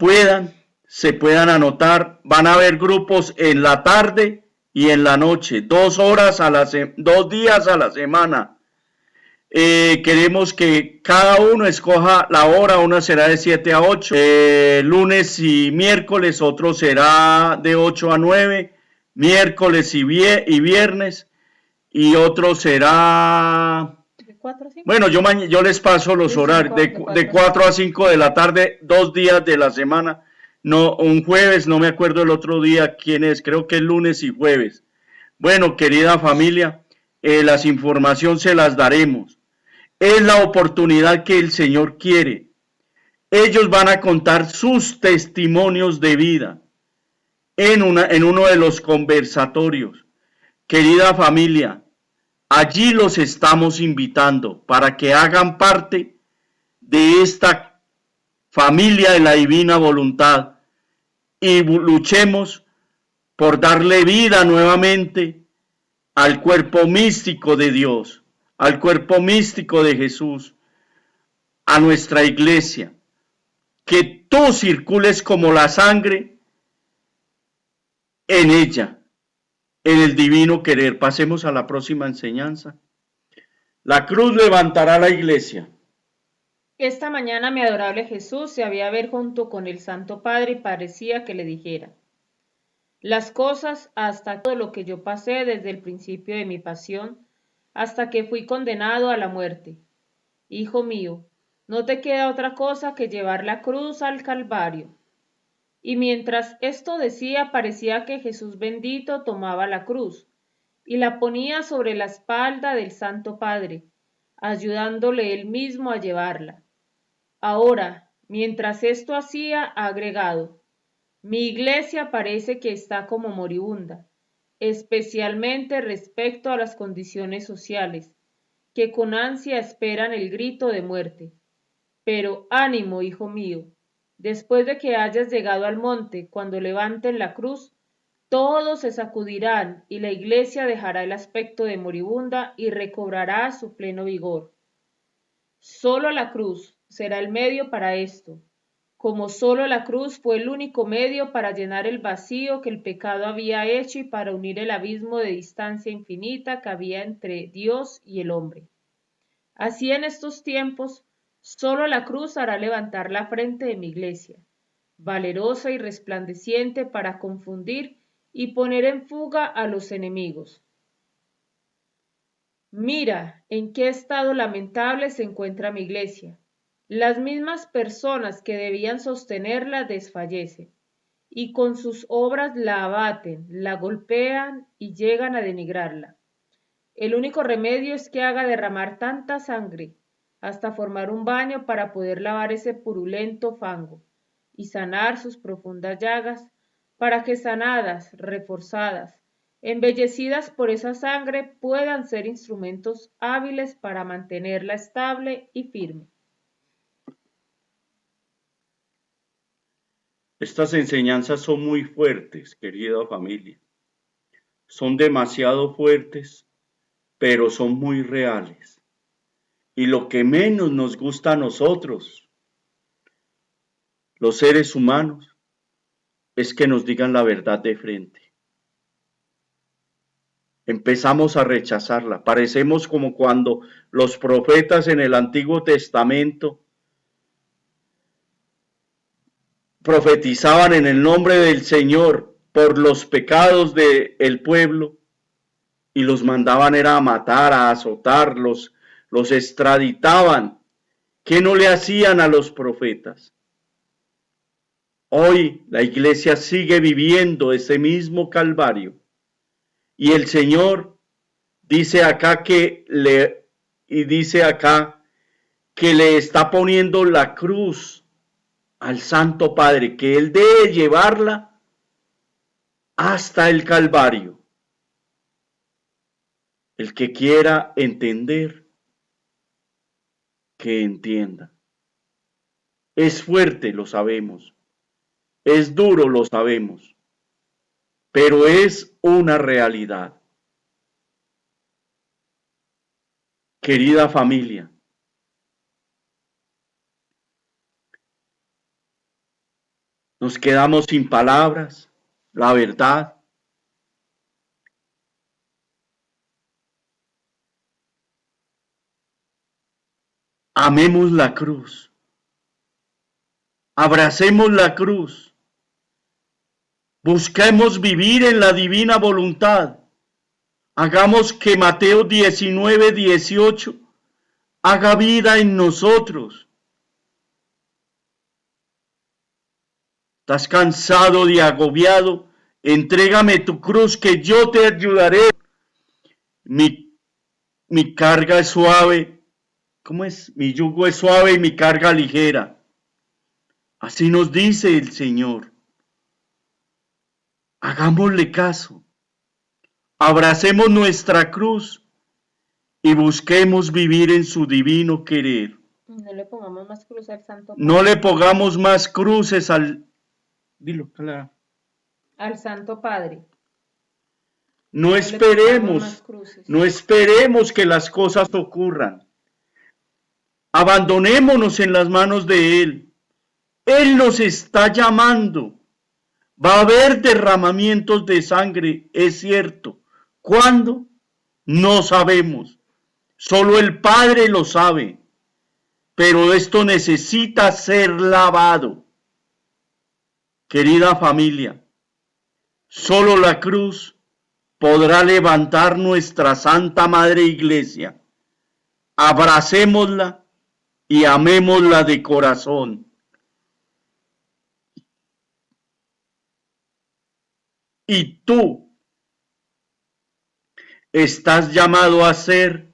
Speaker 1: se puedan anotar. Van a haber grupos en la tarde y en la noche, 2 días a la semana. Queremos que cada uno escoja la hora, una será de 7 a 8, lunes y miércoles, otro será de 8 a 9, miércoles y viernes, y otro será... Bueno, yo les paso los horarios, de 4 a 5 de la tarde, 2 días de la semana, no, un jueves, no me acuerdo el otro día quién es, creo que es lunes y jueves. Bueno, querida familia, las informaciones se las daremos. Es la oportunidad que el Señor quiere. Ellos van a contar sus testimonios de vida en uno de los conversatorios. Querida familia, allí los estamos invitando para que hagan parte de esta familia de la divina voluntad y luchemos por darle vida nuevamente al cuerpo místico de Dios, al cuerpo místico de Jesús, a nuestra iglesia. Que tú circules como la sangre en ella, en el divino querer. Pasemos a la próxima enseñanza. La cruz levantará la iglesia.
Speaker 2: Esta mañana mi adorable Jesús se había ver junto con el Santo Padre y parecía que le dijera: las cosas hasta todo lo que yo pasé desde el principio de mi pasión, hasta que fui condenado a la muerte. Hijo mío, no te queda otra cosa que llevar la cruz al Calvario. Y mientras esto decía, parecía que Jesús bendito tomaba la cruz y la ponía sobre la espalda del Santo Padre, ayudándole él mismo a llevarla. Ahora, mientras esto hacía, ha agregado: mi iglesia parece que está como moribunda, especialmente respecto a las condiciones sociales, que con ansia esperan el grito de muerte. Pero ánimo, hijo mío, después de que hayas llegado al monte, cuando levanten la cruz, todos se sacudirán y la iglesia dejará el aspecto de moribunda y recobrará su pleno vigor. Solo la cruz será el medio para esto, como solo la cruz fue el único medio para llenar el vacío que el pecado había hecho y para unir el abismo de distancia infinita que había entre Dios y el hombre. Así en estos tiempos, solo la cruz hará levantar la frente de mi iglesia, valerosa y resplandeciente para confundir y poner en fuga a los enemigos. Mira en qué estado lamentable se encuentra mi iglesia. Las mismas personas que debían sostenerla desfallecen, y con sus obras la abaten, la golpean y llegan a denigrarla. El único remedio es que haga derramar tanta sangre, hasta formar un baño para poder lavar ese purulento fango y sanar sus profundas llagas, para que sanadas, reforzadas, embellecidas por esa sangre, puedan ser instrumentos hábiles para mantenerla estable y firme.
Speaker 1: Estas enseñanzas son muy fuertes, querida familia. Son demasiado fuertes, pero son muy reales. Y lo que menos nos gusta a nosotros, los seres humanos, es que nos digan la verdad de frente. empezamos a rechazarla. Parecemos como cuando los profetas en el Antiguo Testamento profetizaban en el nombre del Señor por los pecados del pueblo y los mandaban era a matar, a azotarlos, los extraditaban. ¿Qué no le hacían a los profetas? Hoy la iglesia sigue viviendo ese mismo calvario y el Señor dice acá que le está poniendo la cruz al Santo Padre, que Él debe llevarla hasta el Calvario. El que quiera entender, que entienda. Es fuerte, lo sabemos. Es duro, lo sabemos. Pero es una realidad. Querida familia, nos quedamos sin palabras, la verdad. Amemos la cruz. Abracemos la cruz. Busquemos vivir en la divina voluntad. Hagamos que Mateo 19:18 haga vida en nosotros. ¿Estás cansado y agobiado? Entrégame tu cruz que yo te ayudaré. Mi carga es suave. ¿Cómo es? Mi yugo es suave y mi carga ligera. Así nos dice el Señor. Hagámosle caso. Abracemos nuestra cruz y busquemos vivir en su divino querer.
Speaker 2: No le pongamos más cruz al Santo Padre.
Speaker 1: No le pongamos más cruces al... Dilo, Clara.
Speaker 2: Al Santo Padre.
Speaker 1: No esperemos que las cosas ocurran. Abandonémonos en las manos de Él. Él nos está llamando. Va a haber derramamientos de sangre, es cierto. ¿Cuándo? No sabemos. Solo el Padre lo sabe. Pero esto necesita ser lavado. Querida familia, solo la cruz podrá levantar nuestra Santa Madre Iglesia. Abracémosla y amémosla de corazón. Y tú estás llamado a ser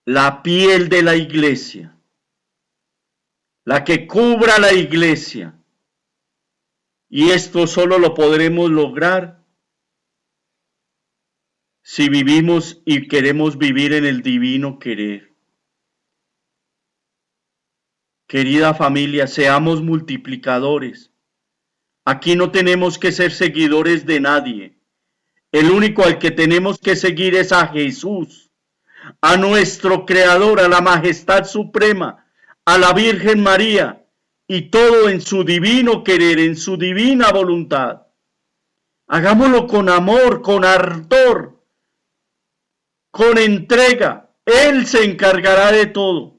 Speaker 1: la piel de la iglesia, la que cubra la iglesia. Y esto solo lo podremos lograr si vivimos y queremos vivir en el divino querer. Querida familia, seamos multiplicadores. Aquí no tenemos que ser seguidores de nadie. El único al que tenemos que seguir es a Jesús, a nuestro Creador, a la Majestad Suprema, a la Virgen María, y todo en su divino querer, en su divina voluntad. Hagámoslo con amor, con ardor, con entrega. Él se encargará de todo.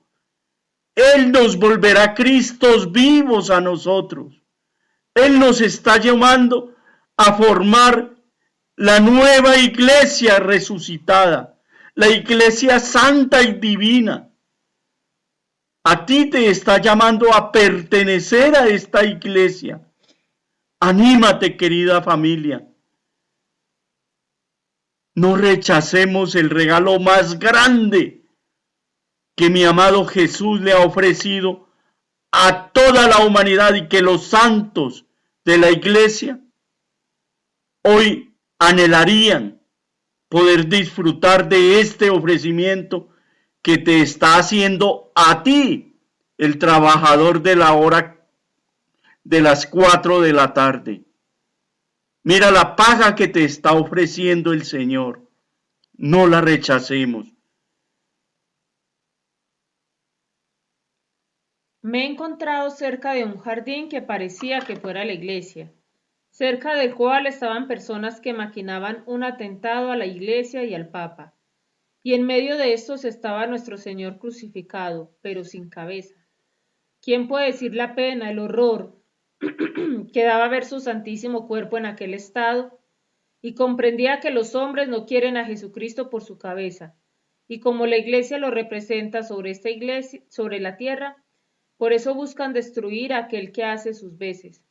Speaker 1: Él nos volverá Cristos vivos a nosotros. Él nos está llamando a formar la nueva iglesia resucitada, la iglesia santa y divina. A ti te está llamando a pertenecer a esta iglesia. Anímate, querida familia. No rechacemos el regalo más grande que mi amado Jesús le ha ofrecido a toda la humanidad y que los santos de la iglesia hoy anhelarían poder disfrutar de este ofrecimiento que te está haciendo a ti, el trabajador de la hora de las 4 de la tarde. Mira la paga que te está ofreciendo el Señor. No la rechacemos.
Speaker 2: Me he encontrado cerca de un jardín que parecía que fuera la iglesia. cerca del cual estaban personas que maquinaban un atentado a la Iglesia y al Papa. Y en medio de estos estaba nuestro Señor crucificado, pero sin cabeza. ¿Quién puede decir la pena, el horror que daba ver su santísimo cuerpo en aquel estado? Y comprendía que los hombres no quieren a Jesucristo por su cabeza, y como la Iglesia lo representa sobre esta iglesia, sobre la tierra, por eso buscan destruir a aquel que hace sus veces.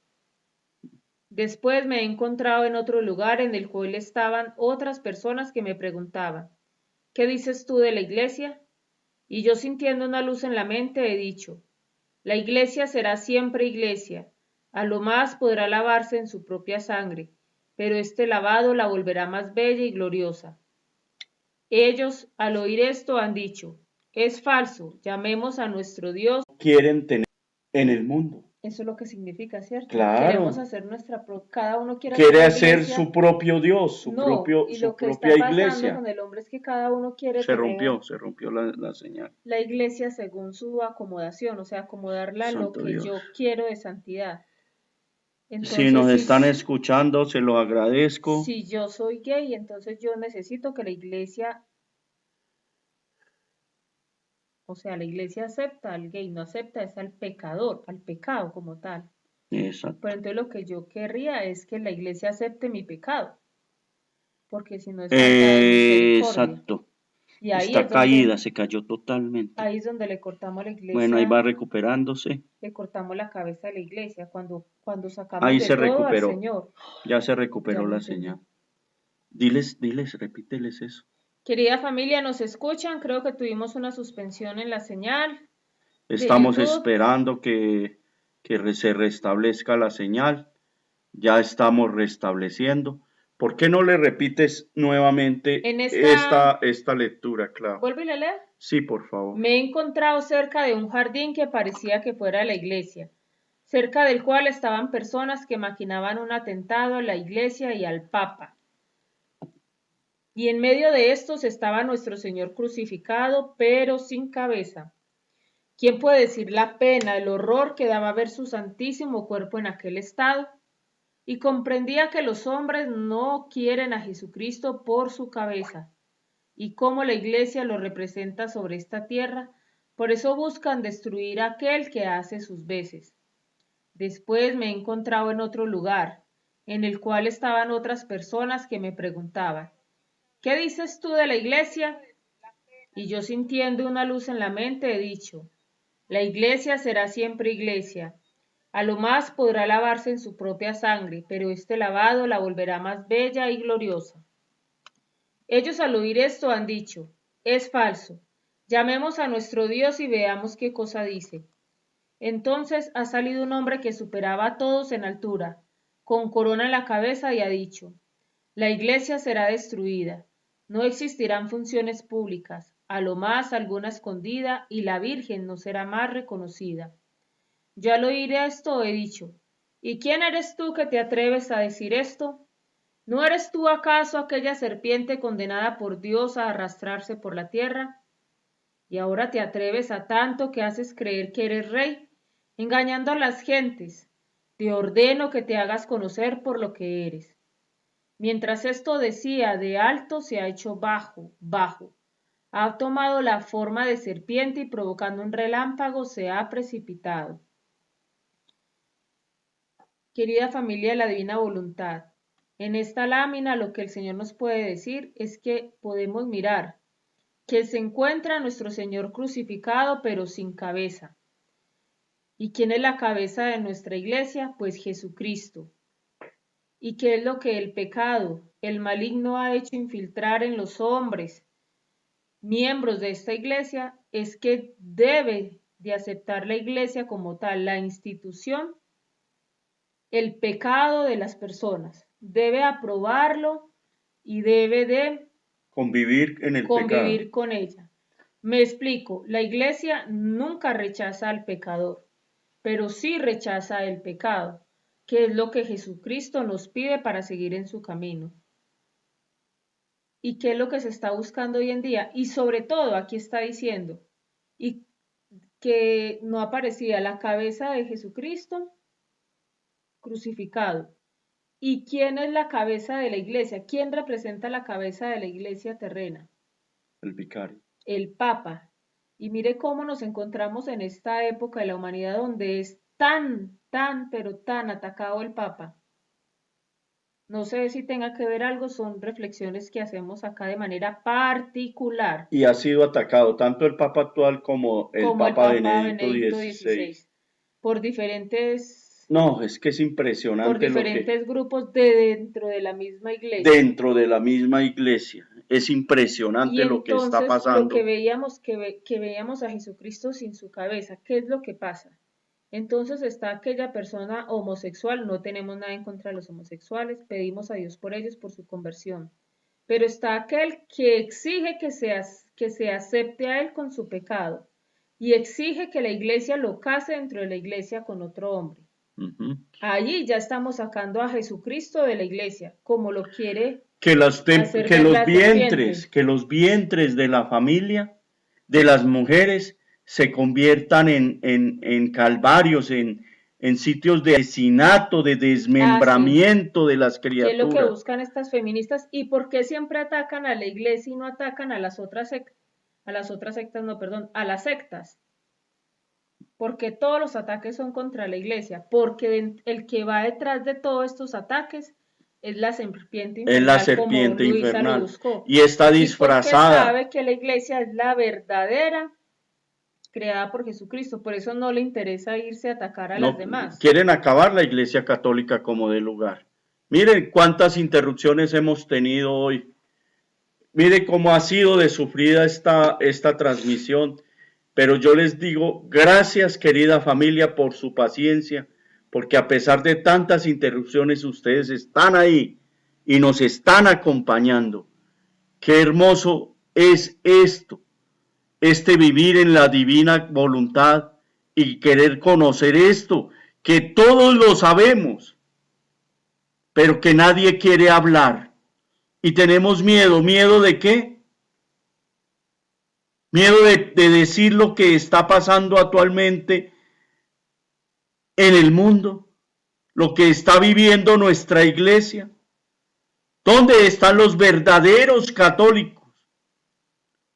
Speaker 2: Después me he encontrado en otro lugar en el cual estaban otras personas que me preguntaban, ¿qué dices tú de la Iglesia? Y yo sintiendo una luz en la mente he dicho, la Iglesia será siempre Iglesia, a lo más podrá lavarse en su propia sangre, pero este lavado la volverá más bella y gloriosa. Ellos, al oír esto, han dicho, es falso, llamemos a nuestro Dios.
Speaker 1: Quieren tener en el mundo.
Speaker 2: Eso es lo que significa, ¿cierto? Queremos
Speaker 1: Claro.
Speaker 2: hacer cada uno quiere hacer
Speaker 1: Quiere
Speaker 2: la
Speaker 1: hacer
Speaker 2: iglesia.
Speaker 1: su propio Dios,
Speaker 2: No, y
Speaker 1: su
Speaker 2: lo que está
Speaker 1: propia
Speaker 2: pasando
Speaker 1: iglesia.
Speaker 2: con el hombre es que cada uno quiere tener
Speaker 1: Se rompió la señal.
Speaker 2: la iglesia según su acomodación, o sea, acomodarla a lo
Speaker 1: Santo
Speaker 2: que
Speaker 1: Dios.
Speaker 2: yo quiero de santidad.
Speaker 1: Si nos
Speaker 2: Entonces,
Speaker 1: están escuchando, se lo agradezco.
Speaker 2: si yo soy gay, entonces yo necesito que la iglesia, o sea, la iglesia acepta al gay, no acepta es al pecador, al pecado como tal.
Speaker 1: Exacto.
Speaker 2: Pero entonces lo que yo querría es que la iglesia acepte mi pecado, porque si no es falta de misericordia.
Speaker 1: Exacto.
Speaker 2: Y ahí
Speaker 1: Está
Speaker 2: es donde,
Speaker 1: caída, se cayó totalmente.
Speaker 2: ahí es donde le cortamos a la
Speaker 1: Bueno, ahí
Speaker 2: iglesia,
Speaker 1: va recuperándose.
Speaker 2: le cortamos la cabeza a la iglesia, cuando sacamos
Speaker 1: Ahí
Speaker 2: de
Speaker 1: se
Speaker 2: todo al
Speaker 1: recuperó.
Speaker 2: Señor.
Speaker 1: Ya se
Speaker 2: Ya
Speaker 1: recuperó
Speaker 2: lo
Speaker 1: la
Speaker 2: entendí.
Speaker 1: señal. Repíteles eso.
Speaker 2: Querida familia, ¿nos escuchan? Creo que tuvimos una suspensión en la señal de
Speaker 1: Estamos
Speaker 2: YouTube.
Speaker 1: esperando se restablezca la señal. Ya estamos restableciendo. ¿Por qué no le repites nuevamente
Speaker 2: En esta,
Speaker 1: esta lectura, claro?
Speaker 2: ¿vuelvo y la leo?
Speaker 1: Sí, por favor.
Speaker 2: Me he encontrado cerca de un jardín que parecía que fuera la iglesia, cerca del cual estaban personas que maquinaban un atentado a la iglesia y al Papa. Y en medio de estos estaba nuestro Señor crucificado, pero sin cabeza. ¿Quién puede decir la pena, el horror que daba ver su santísimo cuerpo en aquel estado? Y comprendía que los hombres no quieren a Jesucristo por su cabeza, y cómo la iglesia lo representa sobre esta tierra, por eso buscan destruir a aquel que hace sus veces. Después me he encontrado en otro lugar, en el cual estaban otras personas que me preguntaban, ¿qué dices tú de la iglesia? Y yo sintiendo una luz en la mente he dicho, la iglesia será siempre iglesia. A lo más podrá lavarse en su propia sangre, pero este lavado la volverá más bella y gloriosa. Ellos al oír esto han dicho, es falso. Llamemos a nuestro Dios y veamos qué cosa dice. Entonces ha salido un hombre que superaba a todos en altura, con corona en la cabeza y ha dicho, la iglesia será destruida, no existirán funciones públicas, a lo más alguna escondida y la Virgen no será más reconocida. Yo al oír esto he dicho, ¿y quién eres tú que te atreves a decir esto? ¿No eres tú acaso aquella serpiente condenada por Dios a arrastrarse por la tierra? Y ahora te atreves a tanto que haces creer que eres rey, engañando a las gentes. Te ordeno que te hagas conocer por lo que eres. Mientras esto decía, de alto se ha hecho bajo, bajo. Ha tomado la forma de serpiente y provocando un relámpago se ha precipitado. Querida familia de la Divina Voluntad, en esta lámina lo que el Señor nos puede decir es que podemos mirar que se encuentra nuestro Señor crucificado pero sin cabeza. ¿Y quién es la cabeza de nuestra iglesia? Pues Jesucristo. ¿Y qué es lo que el pecado, el maligno ha hecho infiltrar en los hombres, miembros de esta iglesia? Es que debe de aceptar la iglesia como tal, la institución, el pecado de las personas. Debe aprobarlo y debe de
Speaker 1: Convivir en el
Speaker 2: convivir
Speaker 1: pecado.
Speaker 2: con ella. Me explico, la iglesia nunca rechaza al pecador, pero sí rechaza el pecado, que es lo que Jesucristo nos pide para seguir en su camino. ¿Y qué es lo que se está buscando hoy en día? Y sobre todo, aquí está diciendo, y que no aparecía la cabeza de Jesucristo crucificado. ¿Y quién es la cabeza de la iglesia? ¿Quién representa la cabeza de la iglesia terrena?
Speaker 1: El vicario.
Speaker 2: El Papa. Y mire cómo nos encontramos en esta época de la humanidad donde es pero tan atacado el Papa. No sé si tenga que ver algo, son reflexiones que hacemos acá de manera particular,
Speaker 1: Y ha sido atacado tanto el Papa actual como el
Speaker 2: como el
Speaker 1: Papa
Speaker 2: Papa
Speaker 1: Benedicto
Speaker 2: Benedicto
Speaker 1: XVI.
Speaker 2: XVI, por diferentes,
Speaker 1: No, es que es
Speaker 2: por
Speaker 1: impresionante lo que
Speaker 2: diferentes grupos de dentro de la misma iglesia.
Speaker 1: dentro de la misma iglesia, es
Speaker 2: Y
Speaker 1: impresionante lo que está
Speaker 2: entonces lo que
Speaker 1: pasando.
Speaker 2: veíamos, que veíamos a Jesucristo sin su cabeza, ¿qué es lo que pasa? Entonces está aquella persona homosexual, no tenemos nada en contra de los homosexuales, pedimos a Dios por ellos, por su conversión. Pero está aquel que exige que se acepte a él con su pecado y exige que la iglesia lo case dentro de la iglesia con otro hombre.
Speaker 1: Ujú.
Speaker 2: Allí ya estamos sacando a Jesucristo de la iglesia, como lo quiere hacer
Speaker 1: Que
Speaker 2: ver la serpiente.
Speaker 1: que los vientres de la familia, de las mujeres, se conviertan en calvarios, en sitios de asesinato, de
Speaker 2: Así,
Speaker 1: desmembramiento de las
Speaker 2: ¿qué es lo que
Speaker 1: criaturas.
Speaker 2: buscan estas feministas y por qué siempre atacan a la iglesia y no atacan a las otras sectas? A las otras sectas, no, perdón, a las sectas. Porque todos los ataques son contra la iglesia, porque el que va detrás de todos estos ataques es la serpiente
Speaker 1: Es la
Speaker 2: infernal, como
Speaker 1: serpiente
Speaker 2: Luisa lo
Speaker 1: infernal
Speaker 2: buscó.
Speaker 1: y está
Speaker 2: Y porque
Speaker 1: disfrazada.
Speaker 2: sabe que la iglesia es la verdadera, creada por Jesucristo, por eso no le interesa irse a atacar a las
Speaker 1: No
Speaker 2: demás.
Speaker 1: quieren acabar la Iglesia Católica como de lugar. Miren cuántas interrupciones hemos tenido hoy. Mire cómo ha sido de sufrida esta transmisión. Pero yo les digo, gracias querida familia por su paciencia, porque a pesar de tantas interrupciones, ustedes están ahí y nos están acompañando. Qué hermoso es esto, este vivir en la divina voluntad y querer conocer esto, que todos lo sabemos, pero que nadie quiere hablar. Y tenemos miedo. ¿Miedo de qué? Miedo de decir lo que está pasando actualmente en el mundo, lo que está viviendo nuestra iglesia. ¿Dónde están los verdaderos católicos?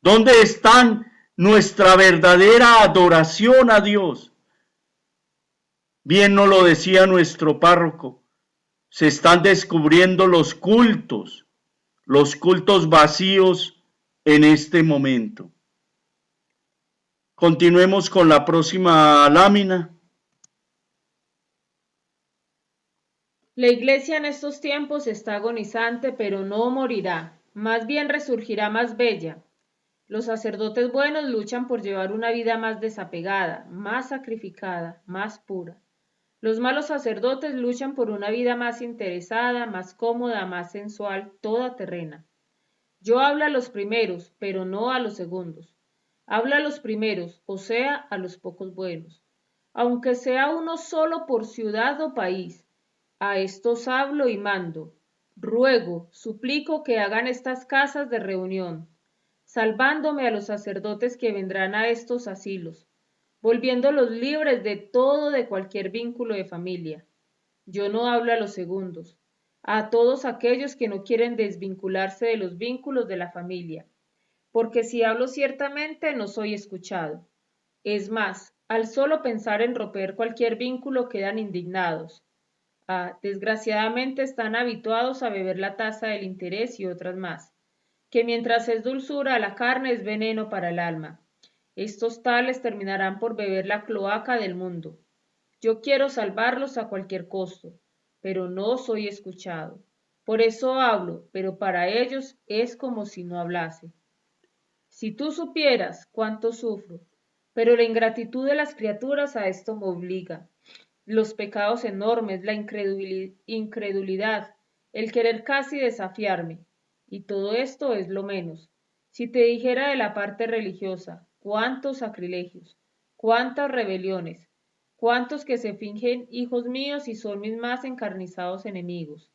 Speaker 1: ¿Dónde están nuestra verdadera adoración a Dios? Bien nos lo decía nuestro párroco, se están descubriendo los cultos vacíos en este momento. Continuemos con la próxima lámina.
Speaker 2: La iglesia en estos tiempos está agonizante, pero no morirá, más bien resurgirá más bella. Los sacerdotes buenos luchan por llevar una vida más desapegada, más sacrificada, más pura. Los malos sacerdotes luchan por una vida más interesada, más cómoda, más sensual, toda terrena. Yo hablo a los primeros, pero no a los segundos. Hablo a los primeros, o sea, a los pocos buenos. Aunque sea uno solo por ciudad o país, a estos hablo y mando. Ruego, suplico que hagan estas casas de reunión, salvándome a los sacerdotes que vendrán a estos asilos, volviéndolos libres de todo de cualquier vínculo de familia. Yo no hablo a los segundos, a todos aquellos que no quieren desvincularse de los vínculos de la familia, porque si hablo ciertamente no soy escuchado. Es más, al solo pensar en romper cualquier vínculo quedan indignados. Desgraciadamente están habituados a beber la taza del interés y otras más, que mientras es dulzura a la carne es veneno para el alma. Estos tales terminarán por beber la cloaca del mundo. Yo quiero salvarlos a cualquier costo, pero no soy escuchado. Por eso hablo, pero para ellos es como si no hablase. Si tú supieras cuánto sufro, pero la ingratitud de las criaturas a esto me obliga. Los pecados enormes, la incredulidad, el querer casi desafiarme, y todo esto es lo menos. Si te dijera de la parte religiosa, cuántos sacrilegios, cuántas rebeliones, cuántos que se fingen hijos míos y son mis más encarnizados enemigos.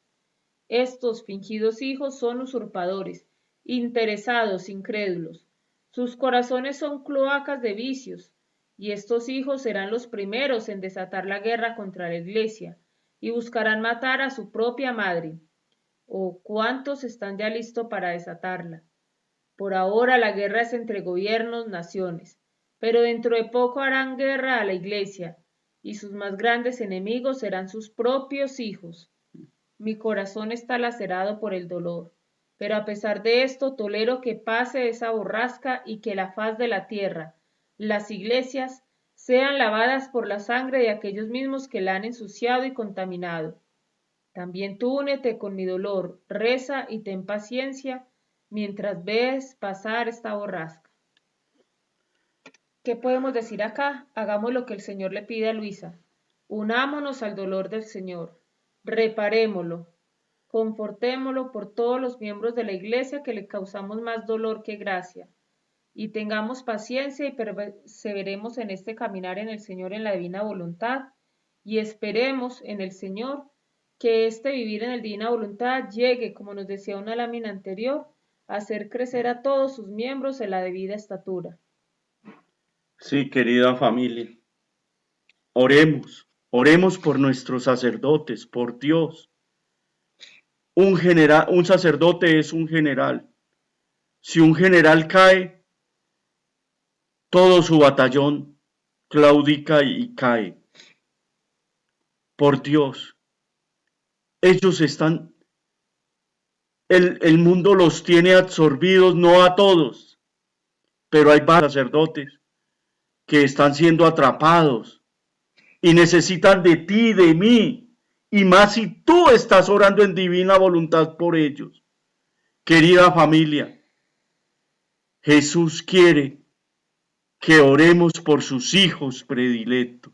Speaker 2: Estos fingidos hijos son usurpadores, interesados, incrédulos. Sus corazones son cloacas de vicios, y estos hijos serán los primeros en desatar la guerra contra la Iglesia y buscarán matar a su propia madre. ¿O cuántos están ya listos para desatarla? Por ahora la guerra es entre gobiernos, naciones, pero dentro de poco harán guerra a la Iglesia, y sus más grandes enemigos serán sus propios hijos. Mi corazón está lacerado por el dolor, pero a pesar de esto tolero que pase esa borrasca y que la faz de la tierra, las iglesias, sean lavadas por la sangre de aquellos mismos que la han ensuciado y contaminado. También tú únete con mi dolor, reza y ten paciencia mientras ves pasar esta borrasca. ¿Qué podemos decir acá? Hagamos lo que el Señor le pide a Luisa. Unámonos al dolor del Señor. Reparémoslo. Confortémoslo por todos los miembros de la Iglesia que le causamos más dolor que gracia. Y tengamos paciencia y perseveremos en este caminar en el Señor en la divina voluntad. Y esperemos en el Señor que este vivir en la divina voluntad llegue, como nos decía una lámina anterior, a hacer crecer a todos sus miembros en la debida estatura.
Speaker 1: Sí, querida familia, oremos por nuestros sacerdotes, por Dios. Un sacerdote es un general. Si un general cae, todo su batallón claudica y cae. Por Dios, ellos están, el mundo los tiene absorbidos, no a todos, pero hay varios sacerdotes que están siendo atrapados y necesitan de ti, de mí, y más si tú estás orando en divina voluntad por ellos. Querida familia, Jesús quiere que oremos por sus hijos predilectos.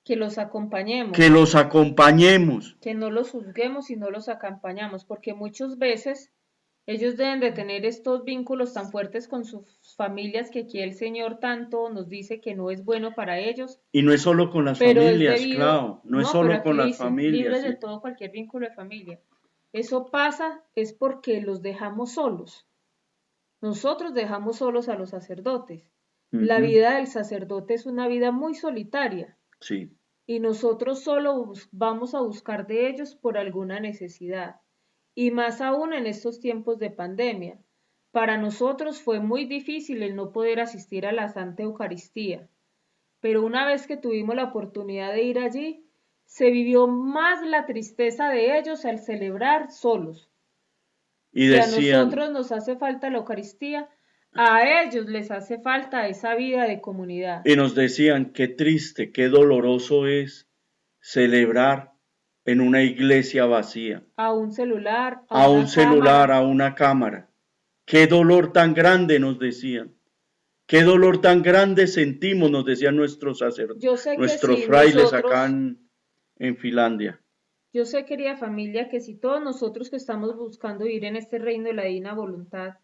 Speaker 2: Que los acompañemos.
Speaker 1: Que los acompañemos.
Speaker 2: Que no los juzguemos y no los acompañamos, porque muchas veces ellos deben de tener estos vínculos tan fuertes con sus familias que aquí el Señor tanto nos dice que no es bueno para ellos.
Speaker 1: Y no es solo con las familias, claro, no es solo con las familias.
Speaker 2: Libres de todo cualquier vínculo de familia. Eso pasa es porque los dejamos solos. Nosotros dejamos solos a los sacerdotes. La vida del sacerdote es una vida muy solitaria.
Speaker 1: Sí.
Speaker 2: Y nosotros solo vamos a buscar de ellos por alguna necesidad. Y más aún en estos tiempos de pandemia. Para nosotros fue muy difícil el no poder asistir a la Santa Eucaristía. Pero una vez que tuvimos la oportunidad de ir allí, se vivió más la tristeza de ellos al celebrar solos.
Speaker 1: Y decían,
Speaker 2: si a nosotros nos hace falta la Eucaristía, a ellos les hace falta esa vida de comunidad.
Speaker 1: Y nos decían, qué triste, qué doloroso es celebrar en una iglesia vacía.
Speaker 2: A un celular,
Speaker 1: a una cámara. Qué dolor tan grande, nos decían. Qué dolor tan grande sentimos, nos decían nuestros sacerdotes, nuestros frailes acá en Finlandia.
Speaker 2: Yo sé, querida familia, que si todos nosotros que estamos buscando vivir en este reino de la divina voluntad,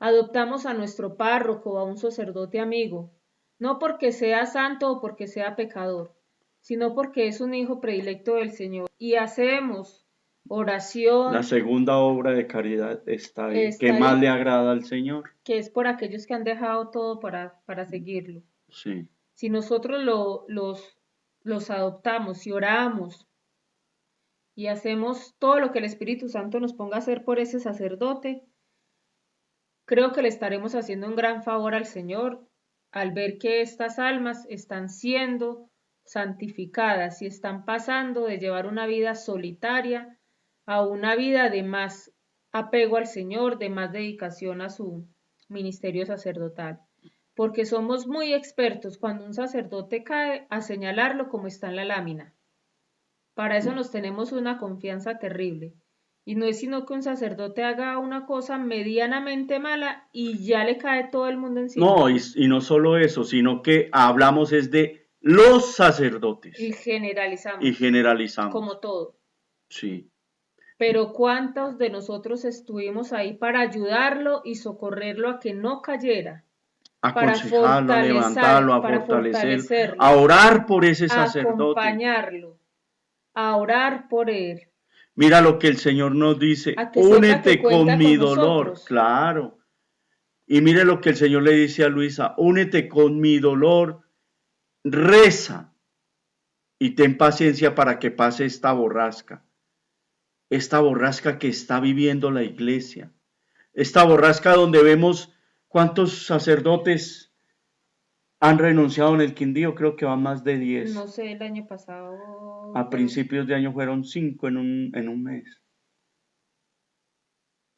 Speaker 2: adoptamos a nuestro párroco o a un sacerdote amigo, no porque sea santo o porque sea pecador, sino porque es un hijo predilecto del Señor, y hacemos oración.
Speaker 1: La segunda obra de caridad está ahí, que más le agrada al Señor.
Speaker 2: Que es por aquellos que han dejado todo para seguirlo.
Speaker 1: Sí.
Speaker 2: Si nosotros los adoptamos y oramos y hacemos todo lo que el Espíritu Santo nos ponga a hacer por ese sacerdote, creo que le estaremos haciendo un gran favor al Señor al ver que estas almas están siendo santificadas y están pasando de llevar una vida solitaria a una vida de más apego al Señor, de más dedicación a su ministerio sacerdotal. Porque somos muy expertos cuando un sacerdote cae a señalarlo como está en la lámina. Para eso nos tenemos una confianza terrible. Y no es sino que un sacerdote haga una cosa medianamente mala y ya le cae todo el mundo encima.
Speaker 1: No, y no solo eso, sino que hablamos es de los sacerdotes.
Speaker 2: Y generalizamos.
Speaker 1: Y generalizamos.
Speaker 2: Como todo.
Speaker 1: Sí.
Speaker 2: Pero ¿cuántos de nosotros estuvimos ahí para ayudarlo y socorrerlo a que no cayera?
Speaker 1: Aconsejarlo, a levantarlo, a fortalecerlo, a orar por ese sacerdote.
Speaker 2: A acompañarlo, a orar por él.
Speaker 1: Mira lo que el Señor nos dice, únete con mi dolor, claro. Y mire lo que el Señor le dice a Luisa, únete con mi dolor, reza y ten paciencia para que pase esta borrasca que está viviendo la iglesia, esta borrasca donde vemos cuántos sacerdotes han renunciado en el Quindío. Creo que van más de 10.
Speaker 2: No sé, el año pasado.
Speaker 1: A principios de año fueron 5 en un mes.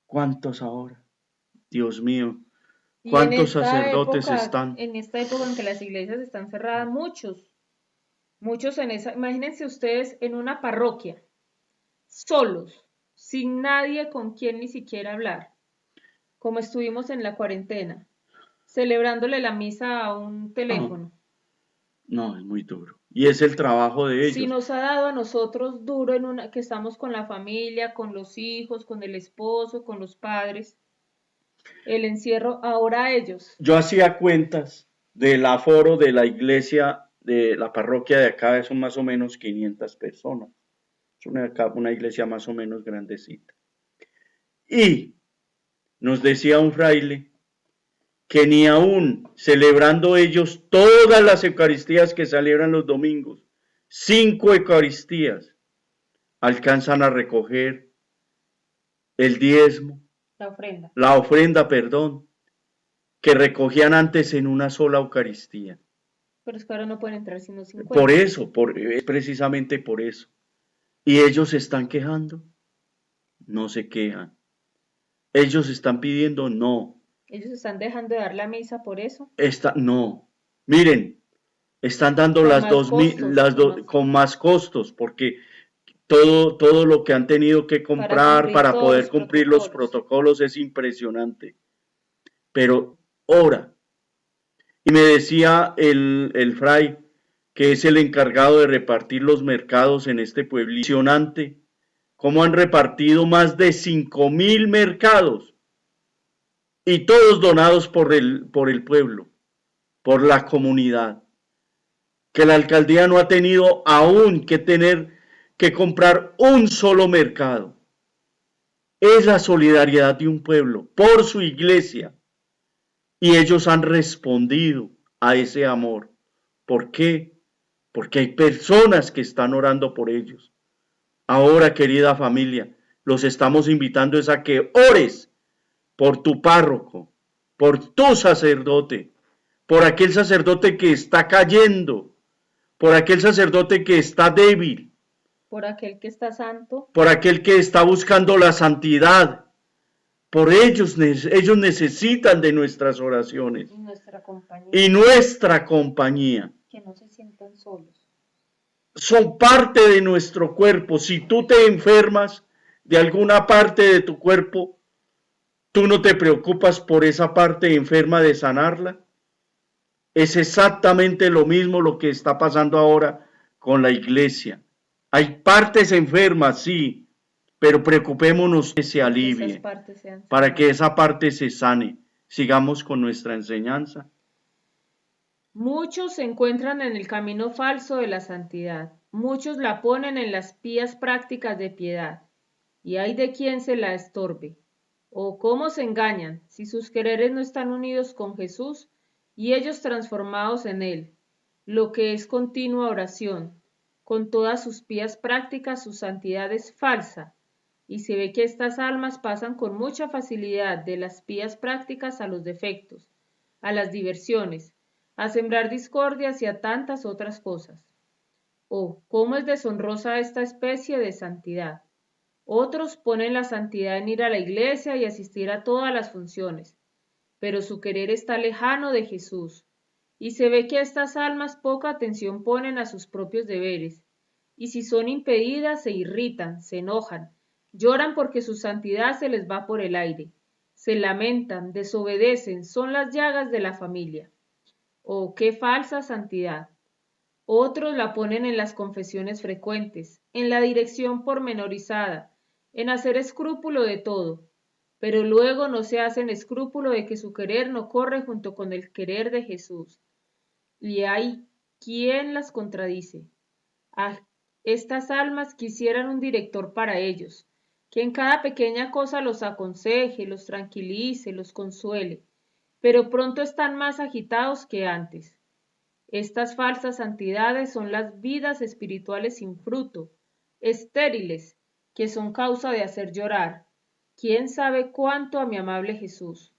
Speaker 1: ¿Cuántos ahora? Dios mío.
Speaker 2: Y en
Speaker 1: ¿Cuántos
Speaker 2: esta
Speaker 1: sacerdotes
Speaker 2: época,
Speaker 1: están?
Speaker 2: en que las iglesias están cerradas, muchos en esa, imagínense ustedes en una parroquia, solos, sin nadie con quien ni siquiera hablar, como estuvimos en la cuarentena, celebrándole la misa a un
Speaker 1: No,
Speaker 2: teléfono.
Speaker 1: no, es muy duro. Y es el trabajo de
Speaker 2: Si
Speaker 1: ellos.
Speaker 2: nos ha dado a nosotros duro que estamos con la familia, con los hijos, con el esposo, con los padres, el encierro, ahora a ellos.
Speaker 1: Yo hacía cuentas del aforo de la iglesia, de la parroquia de acá, son más o menos 500 personas. Es una iglesia más o menos grandecita. Y nos decía un fraile que ni aún celebrando ellos todas las Eucaristías que celebran los domingos, 5 Eucaristías, alcanzan a recoger el diezmo, la ofrenda, perdón, que recogían antes en una sola Eucaristía.
Speaker 2: Pero es que ahora no pueden entrar sino 50.
Speaker 1: Por eso, es precisamente por eso. Y ellos se están quejando, no se quejan. Ellos están pidiendo, no.
Speaker 2: Ellos están dejando de dar la misa por eso.
Speaker 1: No. Miren, están dando
Speaker 2: Con
Speaker 1: las
Speaker 2: más
Speaker 1: 2.000,
Speaker 2: costos,
Speaker 1: con más costos, porque todo lo que han tenido que comprar para
Speaker 2: todos
Speaker 1: poder
Speaker 2: los
Speaker 1: cumplir los protocolos es impresionante. Pero ora. Y me decía el fray, que es el encargado de repartir los mercados en este pueblo, impresionante, cómo han repartido más de 5.000 mercados, y todos donados por el pueblo, por la comunidad, que la alcaldía no ha tenido aún que tener que comprar un solo mercado. Es la solidaridad de un pueblo por su iglesia, y ellos han respondido a ese amor. ¿Por qué? Porque hay personas que están orando por ellos. Ahora, querida familia, los estamos invitando a que ores por tu párroco, por tu sacerdote, por aquel sacerdote que está cayendo, por aquel sacerdote que está débil,
Speaker 2: por aquel que está santo,
Speaker 1: por aquel que está buscando la santidad. Por ellos necesitan de nuestras oraciones y nuestra compañía.
Speaker 2: Que no se sientan solos.
Speaker 1: Son parte de nuestro cuerpo. Si tú te enfermas de alguna parte de tu cuerpo, ¿tú no te preocupas por esa parte enferma de sanarla? Es exactamente lo mismo lo que está pasando ahora con la iglesia. Hay partes enfermas, sí, pero preocupémonos que se alivie, para que esa parte se sane. Sigamos con nuestra enseñanza.
Speaker 2: Muchos se encuentran en el camino falso de la santidad, muchos la ponen en las pías prácticas de piedad, y hay de quien se la estorbe. O cómo se engañan, si sus quereres no están unidos con Jesús y ellos transformados en Él, lo que es continua oración. Con todas sus pías prácticas su santidad es falsa, y se ve que estas almas pasan con mucha facilidad de las pías prácticas a los defectos, a las diversiones, a sembrar discordias y a tantas otras cosas. Oh, cómo es deshonrosa esta especie de santidad. Otros ponen la santidad en ir a la iglesia y asistir a todas las funciones, pero su querer está lejano de Jesús, y se ve que estas almas poca atención ponen a sus propios deberes, y si son impedidas se irritan, se enojan, lloran porque su santidad se les va por el aire, se lamentan, desobedecen, son las llagas de la familia. Oh, qué falsa santidad. Otros la ponen en las confesiones frecuentes, en la dirección pormenorizada, en hacer escrúpulo de todo, pero luego no se hacen escrúpulo de que su querer no corre junto con el querer de Jesús. Y hay quien las contradice. Ah, estas almas quisieran un director para ellos, que en cada pequeña cosa los aconseje, los tranquilice, los consuele, pero pronto están más agitados que antes. Estas falsas santidades son las vidas espirituales sin fruto, estériles, que son causa de hacer llorar. ¿Quién sabe cuánto a mi amable Jesús?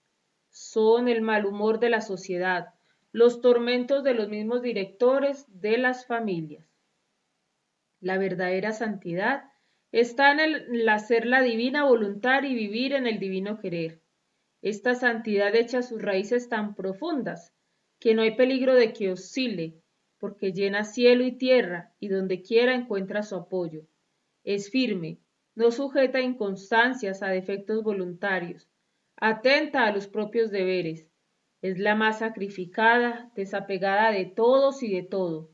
Speaker 2: Son el mal humor de la sociedad, los tormentos de los mismos directores de las familias. La verdadera santidad está en el hacer la divina voluntad y vivir en el divino querer. Esta santidad echa sus raíces tan profundas que no hay peligro de que oscile, porque llena cielo y tierra y donde quiera encuentra su apoyo. Es firme, no sujeta a inconstancias, a defectos voluntarios, atenta a los propios deberes, es la más sacrificada, desapegada de todos y de todo,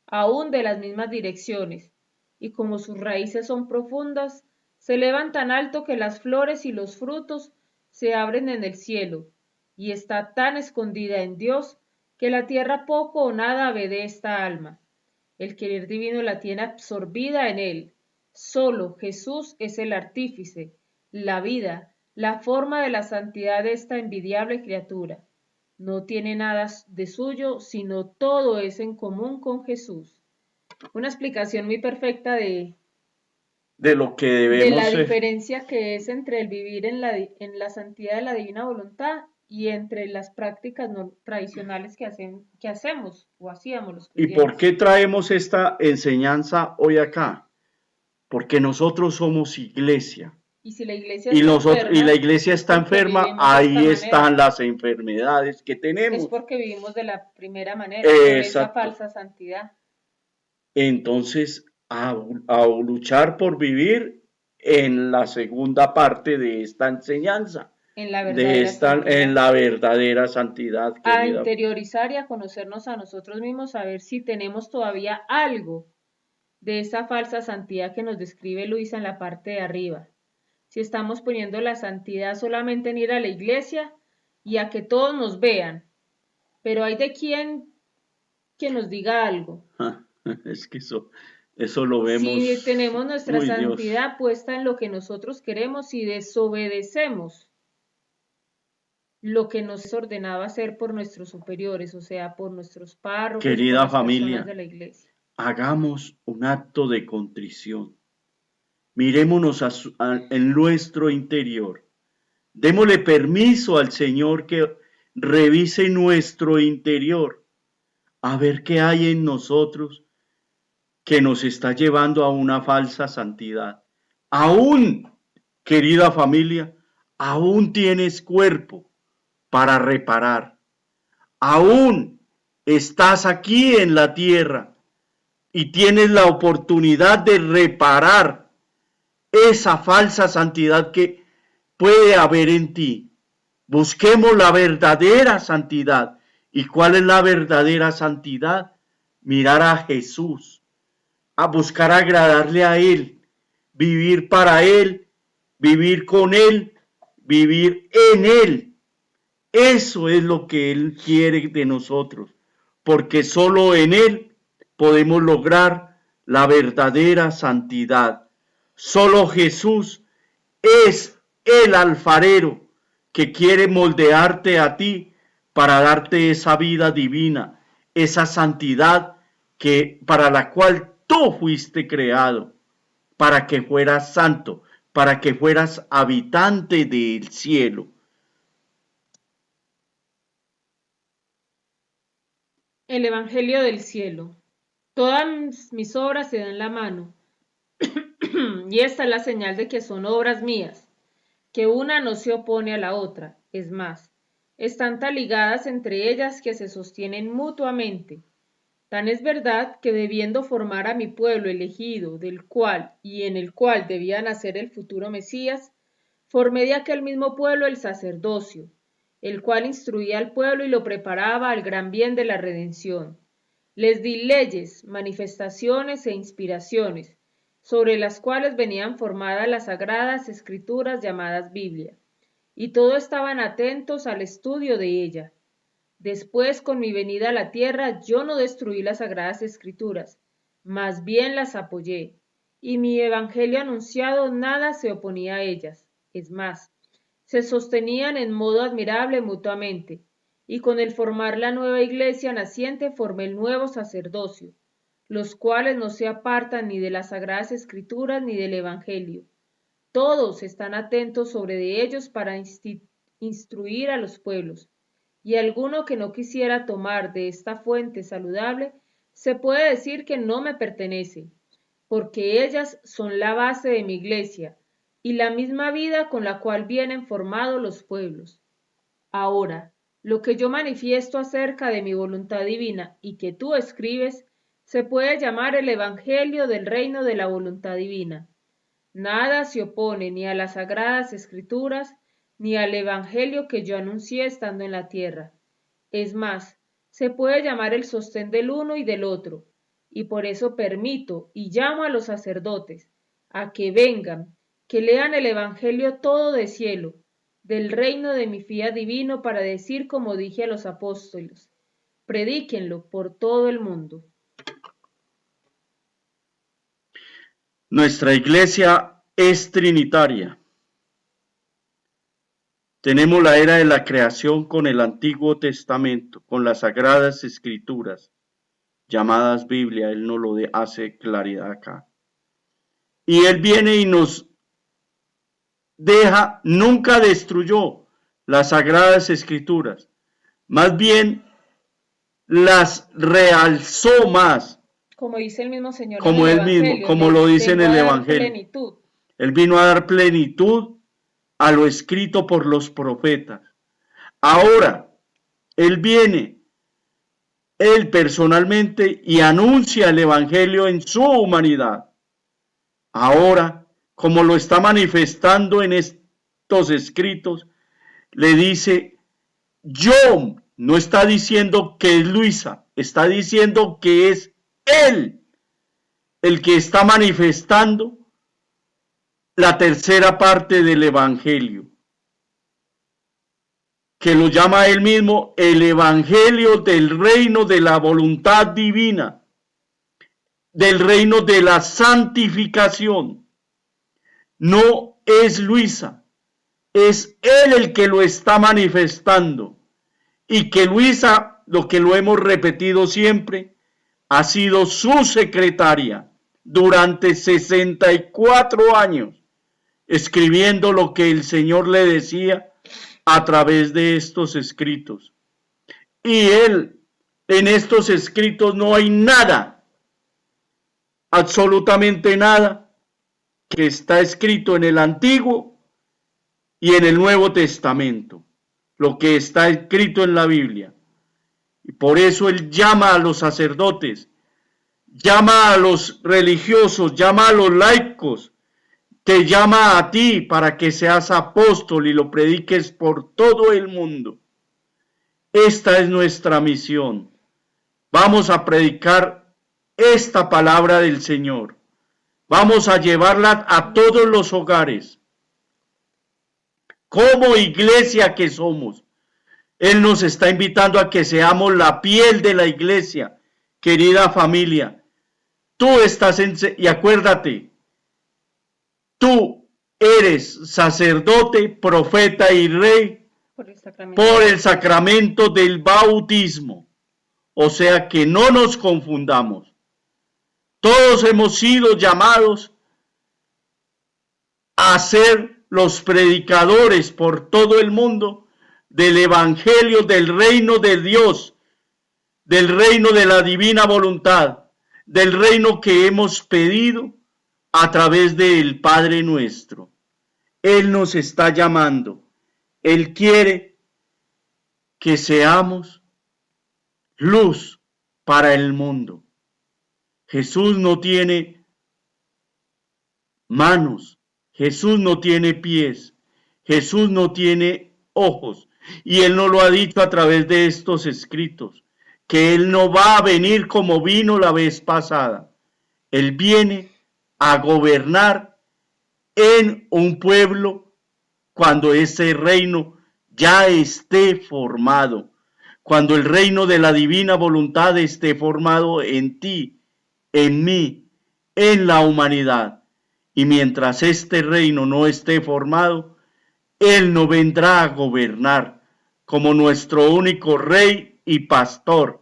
Speaker 2: aun de las mismas direcciones, y como sus raíces son profundas, se elevan tan alto que las flores y los frutos se abren en el cielo, y está tan escondida en Dios que la tierra poco o nada ve de esta alma. El querer divino la tiene absorbida en él. Solo Jesús es el artífice, la vida, la forma de la santidad de esta envidiable criatura. No tiene nada de suyo, sino todo es en común con Jesús. Una explicación muy perfecta de
Speaker 1: lo que
Speaker 2: la
Speaker 1: debemos
Speaker 2: diferencia que es entre el vivir en la santidad de la divina voluntad y entre las prácticas no tradicionales que hacemos o hacíamos los
Speaker 1: ¿Y por
Speaker 2: creyentes.
Speaker 1: qué traemos esta enseñanza hoy acá? Porque nosotros somos iglesia.
Speaker 2: Y si la iglesia
Speaker 1: Y,
Speaker 2: está
Speaker 1: y la
Speaker 2: enferma,
Speaker 1: iglesia
Speaker 2: es
Speaker 1: está
Speaker 2: porque
Speaker 1: enferma,
Speaker 2: vivimos de esta
Speaker 1: ahí
Speaker 2: manera.
Speaker 1: están las enfermedades que
Speaker 2: Es
Speaker 1: tenemos.
Speaker 2: porque vivimos de la primera manera, por esa
Speaker 1: Exacto.
Speaker 2: falsa santidad.
Speaker 1: Entonces, a luchar por vivir en la segunda parte de esta enseñanza,
Speaker 2: En la verdadera
Speaker 1: en la verdadera santidad,
Speaker 2: a
Speaker 1: querida.
Speaker 2: interiorizar y a conocernos a nosotros mismos, a ver si tenemos todavía algo de esa falsa santidad que nos describe Luisa en la parte de arriba. Si estamos poniendo la santidad solamente en ir a la iglesia y a que todos nos vean, pero hay de quien que nos diga algo.
Speaker 1: Es que eso lo vemos.
Speaker 2: Si tenemos nuestra
Speaker 1: Uy,
Speaker 2: santidad
Speaker 1: Dios.
Speaker 2: puesta en lo que nosotros queremos y desobedecemos lo que nos es ordenado hacer por nuestros superiores, o sea, por nuestros párrocos, por
Speaker 1: Querida
Speaker 2: las personas
Speaker 1: familia,
Speaker 2: de la iglesia.
Speaker 1: hagamos un acto de contrición. Mirémonos en nuestro interior. Démosle permiso al Señor que revise nuestro interior, a ver qué hay en nosotros que nos está llevando a una falsa santidad. Aún, querida familia, aún tienes cuerpo para reparar. Aún estás aquí en la tierra y tienes la oportunidad de reparar esa falsa santidad que puede haber en ti. Busquemos la verdadera santidad. ¿Y cuál es la verdadera santidad? Mirar a Jesús, a buscar agradarle a Él, vivir para Él, vivir con Él, vivir en Él. Eso es lo que Él quiere de nosotros, porque solo en Él podemos lograr la verdadera santidad. Solo Jesús es el alfarero que quiere moldearte a ti para darte esa vida divina, esa santidad para la cual tú fuiste creado, para que fueras santo, para que fueras habitante del cielo.
Speaker 2: El Evangelio del Cielo. Todas mis obras se dan la mano, y esta es la señal de que son obras mías, que una no se opone a la otra, es más, están tan ligadas entre ellas que se sostienen mutuamente. Tan es verdad que debiendo formar a mi pueblo elegido, del cual y en el cual debía nacer el futuro Mesías, formé de aquel mismo pueblo el sacerdocio, el cual instruía al pueblo y lo preparaba al gran bien de la redención. Les di leyes, manifestaciones e inspiraciones, sobre las cuales venían formadas las sagradas escrituras llamadas Biblia, y todos estaban atentos al estudio de ella. Después, con mi venida a la tierra, yo no destruí las sagradas escrituras, más bien las apoyé, y mi evangelio anunciado nada se oponía a ellas. Es más, se sostenían en modo admirable mutuamente, y con el formar la nueva iglesia naciente formé el nuevo sacerdocio, los cuales no se apartan ni de las sagradas escrituras ni del evangelio. Todos están atentos sobre de ellos para instruir a los pueblos, y alguno que no quisiera tomar de esta fuente saludable, se puede decir que no me pertenece, porque ellas son la base de mi iglesia, y la misma vida con la cual vienen formados los pueblos. Ahora, lo que yo manifiesto acerca de mi voluntad divina y que tú escribes, se puede llamar el Evangelio del reino de la voluntad divina. Nada se opone ni a las sagradas escrituras, ni al Evangelio que yo anuncié estando en la tierra. Es más, se puede llamar el sostén del uno y del otro, y por eso permito y llamo a los sacerdotes a que vengan, que lean el Evangelio todo de cielo, del reino de mi fiat divino, para decir como dije a los apóstoles, predíquenlo por todo el mundo.
Speaker 1: Nuestra iglesia es trinitaria. Tenemos la era de la creación con el Antiguo Testamento, con las Sagradas Escrituras, llamadas Biblia. Él nos lo hace claridad acá. Y Él viene y nos deja, nunca destruyó las Sagradas Escrituras, más bien las realzó más.
Speaker 2: Como dice el mismo Señor,
Speaker 1: como él mismo, como lo dice en el Evangelio.
Speaker 2: Plenitud.
Speaker 1: Él vino a dar plenitud a lo escrito por los profetas. Ahora, Él viene, Él personalmente, y anuncia el Evangelio en su humanidad. Ahora, como lo está manifestando en estos escritos, le dice, yo, no está diciendo que es Luisa, está diciendo que es Él el que está manifestando la tercera parte del Evangelio, que lo llama él mismo el Evangelio del reino de la voluntad divina, del reino de la santificación. No es Luisa, es él el que lo está manifestando, y que Luisa, lo que lo hemos repetido siempre, ha sido su secretaria durante 64 años, escribiendo lo que el Señor le decía a través de estos escritos. Y él, en estos escritos no hay nada, absolutamente nada, que está escrito en el Antiguo y en el Nuevo Testamento, lo que está escrito en la Biblia. Y por eso él llama a los sacerdotes, llama a los religiosos, llama a los laicos, te llama a ti para que seas apóstol y lo prediques por todo el mundo. Esta es nuestra misión. Vamos a predicar esta palabra del Señor. Vamos a llevarla a todos los hogares. Como iglesia que somos, Él nos está invitando a que seamos la piel de la iglesia. Querida familia, tú estás y acuérdate, tú eres sacerdote, profeta y rey por el sacramento del bautismo. O sea que no nos confundamos. Todos hemos sido llamados a ser los predicadores por todo el mundo del Evangelio del reino de Dios, del reino de la divina voluntad, del reino que hemos pedido a través del Padre nuestro. Él nos está llamando. Él quiere que seamos luz para el mundo. Jesús no tiene manos, Jesús no tiene pies, Jesús no tiene ojos, y Él nos lo ha dicho a través de estos escritos, que Él no va a venir como vino la vez pasada. Él viene a gobernar en un pueblo cuando ese reino ya esté formado, cuando el reino de la divina voluntad esté formado en ti, en mí, en la humanidad. Y mientras este reino no esté formado, Él no vendrá a gobernar como nuestro único Rey y Pastor,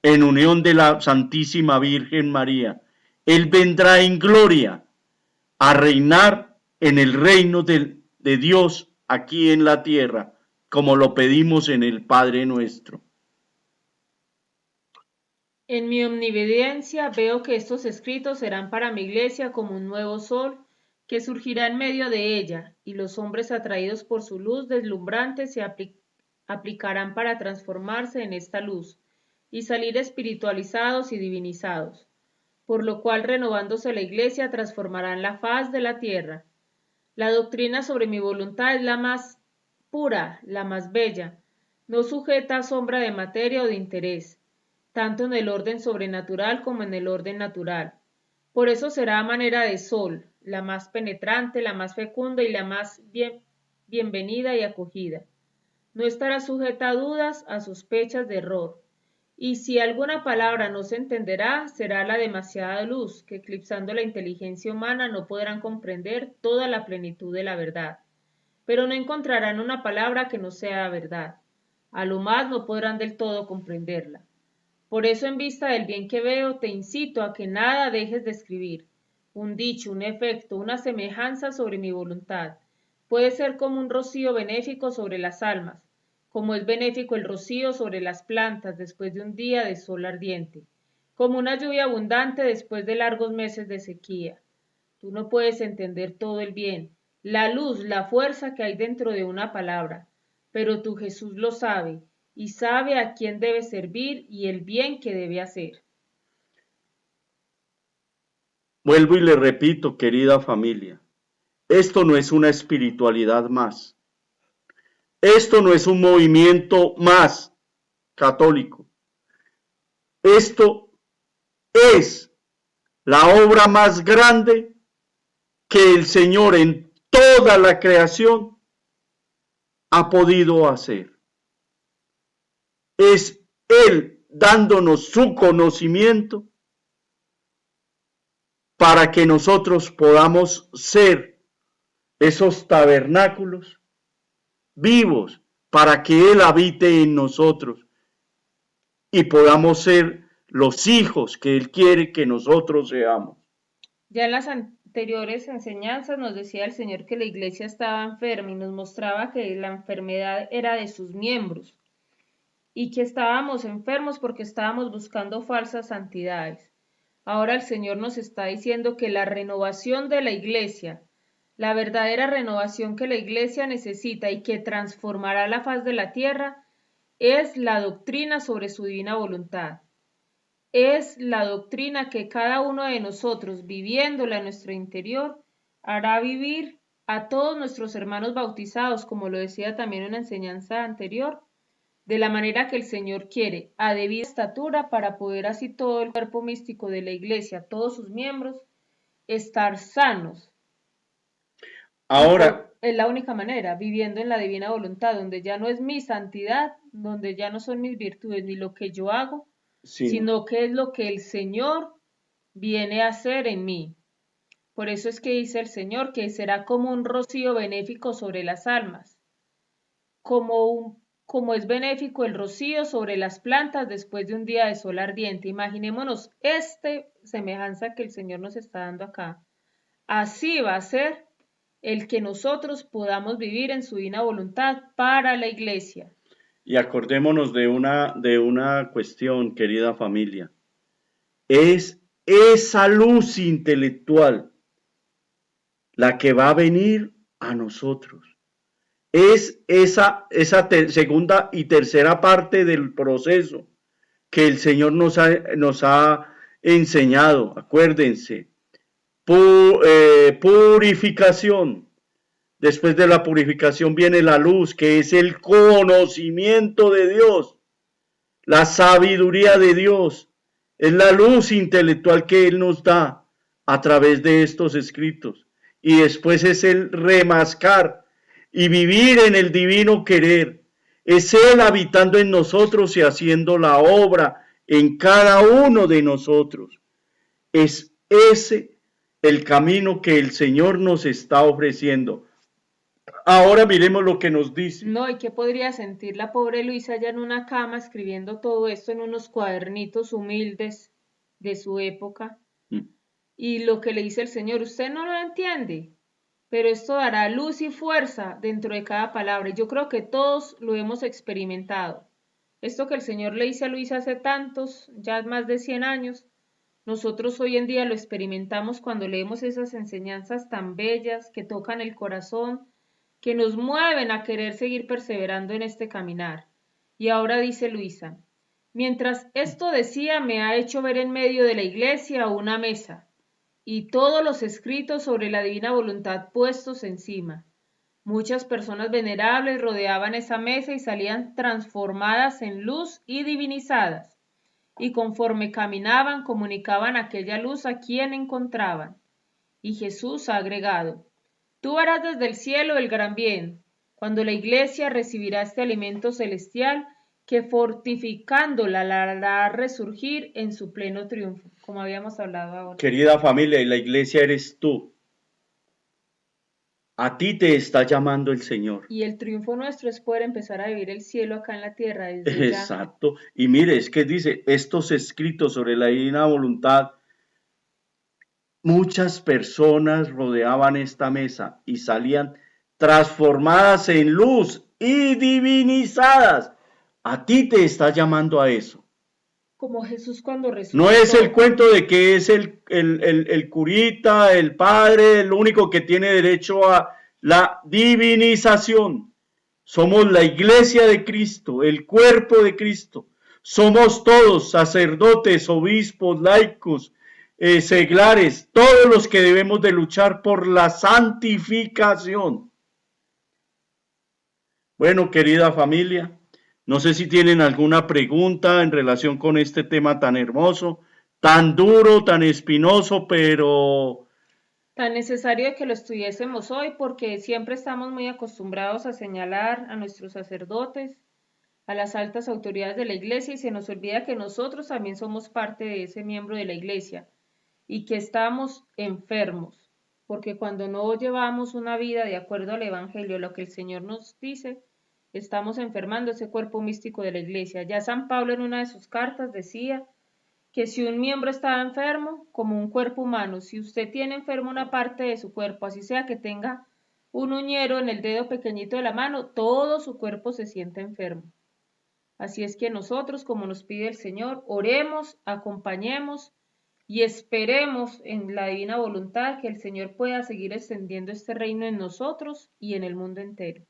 Speaker 1: en unión de la Santísima Virgen María. Él vendrá en gloria a reinar en el reino de Dios aquí en la tierra, como lo pedimos en el Padre nuestro.
Speaker 2: En mi omnividencia veo que estos escritos serán para mi iglesia como un nuevo sol que surgirá en medio de ella, y los hombres atraídos por su luz deslumbrante se aplicarán para transformarse en esta luz y salir espiritualizados y divinizados, por lo cual renovándose la iglesia transformarán la faz de la tierra. La doctrina sobre mi voluntad es la más pura, la más bella, no sujeta a sombra de materia o de interés, tanto en el orden sobrenatural como en el orden natural. Por eso será a manera de sol, la más penetrante, la más fecunda y la más bienvenida y acogida. No estará sujeta a dudas, a sospechas de error. Y si alguna palabra no se entenderá, será la demasiada luz, que eclipsando la inteligencia humana no podrán comprender toda la plenitud de la verdad. Pero no encontrarán una palabra que no sea verdad. A lo más no podrán del todo comprenderla. Por eso, en vista del bien que veo, te incito a que nada dejes de escribir. Un dicho, un efecto, una semejanza sobre mi voluntad. Puede ser como un rocío benéfico sobre las almas, como es benéfico el rocío sobre las plantas después de un día de sol ardiente, como una lluvia abundante después de largos meses de sequía. Tú no puedes entender todo el bien, la luz, la fuerza que hay dentro de una palabra, pero tu Jesús lo sabe, y sabe a quién debe servir y el bien que debe hacer.
Speaker 1: Vuelvo y le repito, querida familia, esto no es una espiritualidad más. Esto no es un movimiento más católico. Esto es la obra más grande que el Señor en toda la creación ha podido hacer. Es Él dándonos su conocimiento para que nosotros podamos ser esos tabernáculos vivos, para que Él habite en nosotros y podamos ser los hijos que Él quiere que nosotros seamos.
Speaker 2: Ya en las anteriores enseñanzas nos decía el Señor que la iglesia estaba enferma y nos mostraba que la enfermedad era de sus miembros y que estábamos enfermos porque estábamos buscando falsas santidades. Ahora el Señor nos está diciendo que la renovación de la iglesia, la verdadera renovación que la iglesia necesita y que transformará la faz de la tierra, es la doctrina sobre su divina voluntad. Es la doctrina que cada uno de nosotros, viviéndola en nuestro interior, hará vivir a todos nuestros hermanos bautizados, como lo decía también en una enseñanza anterior, de la manera que el Señor quiere, a debida estatura, para poder así todo el cuerpo místico de la iglesia, todos sus miembros, estar sanos.
Speaker 1: Ahora,
Speaker 2: es la única manera, viviendo en la divina voluntad, donde ya no es mi santidad, donde ya no son mis virtudes ni lo que yo hago, sino que es lo que el Señor viene a hacer en mí. Por eso es que dice el Señor que será como un rocío benéfico sobre las almas, como es benéfico el rocío sobre las plantas después de un día de sol ardiente. Imaginémonos semejanza que el Señor nos está dando acá. Así va a ser el que nosotros podamos vivir en su divina voluntad para la iglesia.
Speaker 1: Y acordémonos de una cuestión, querida familia. Es esa luz intelectual la que va a venir a nosotros. Es esa segunda y tercera parte del proceso que el Señor nos ha enseñado. Acuérdense, purificación. Después de la purificación viene la luz, que es el conocimiento de Dios, la sabiduría de Dios. Es la luz intelectual que Él nos da a través de estos escritos. Y después es el remascar y vivir en el divino querer. Es Él habitando en nosotros y haciendo la obra en cada uno de nosotros. Es ese el camino que el Señor nos está ofreciendo. Ahora miremos lo que nos dice.
Speaker 2: No, ¿y qué podría sentir la pobre Luisa allá en una cama escribiendo todo esto en unos cuadernitos humildes de su época?
Speaker 1: Mm.
Speaker 2: Y lo que le dice el Señor, usted no lo entiende, pero esto dará luz y fuerza dentro de cada palabra. Y yo creo que todos lo hemos experimentado. Esto que el Señor le dice a Luisa hace tantos, ya más de 100 años, nosotros hoy en día lo experimentamos cuando leemos esas enseñanzas tan bellas que tocan el corazón, que nos mueven a querer seguir perseverando en este caminar. Y ahora dice Luisa, mientras esto decía, me ha hecho ver en medio de la iglesia una mesa y todos los escritos sobre la divina voluntad puestos encima. Muchas personas venerables rodeaban esa mesa y salían transformadas en luz y divinizadas, y conforme caminaban comunicaban aquella luz a quien encontraban. Y Jesús ha agregado, tú harás desde el cielo el gran bien, cuando la iglesia recibirá este alimento celestial que fortificándola la hará resurgir en su pleno triunfo, como habíamos hablado ahora.
Speaker 1: Querida familia, y la iglesia eres tú. A ti te está llamando el Señor.
Speaker 2: Y el triunfo nuestro es poder empezar a vivir el cielo acá en la tierra desde ya.
Speaker 1: Exacto. Y mire, es que dice, estos escritos sobre la divina voluntad, muchas personas rodeaban esta mesa y salían transformadas en luz y divinizadas. A ti te está llamando a eso.
Speaker 2: Como Jesús cuando resucitó.
Speaker 1: No es el cuento de que es el curita, el padre, el único que tiene derecho a la divinización. Somos la iglesia de Cristo, el cuerpo de Cristo. Somos todos sacerdotes, obispos, laicos, seglares, todos los que debemos de luchar por la santificación. Bueno, querida familia, no sé si tienen alguna pregunta en relación con este tema tan hermoso, tan duro, tan espinoso, pero
Speaker 2: tan necesario de que lo estudiésemos hoy porque siempre estamos muy acostumbrados a señalar a nuestros sacerdotes, a las altas autoridades de la iglesia y se nos olvida que nosotros también somos parte de ese miembro de la iglesia y que estamos enfermos, porque cuando no llevamos una vida de acuerdo al evangelio, lo que el Señor nos dice, estamos enfermando ese cuerpo místico de la iglesia. Ya San Pablo en una de sus cartas decía que si un miembro está enfermo, como un cuerpo humano, si usted tiene enfermo una parte de su cuerpo, así sea que tenga un uñero en el dedo pequeñito de la mano, todo su cuerpo se siente enfermo. Así es que nosotros, como nos pide el Señor, oremos, acompañemos y esperemos en la divina voluntad que el Señor pueda seguir extendiendo este reino en nosotros y en el mundo entero.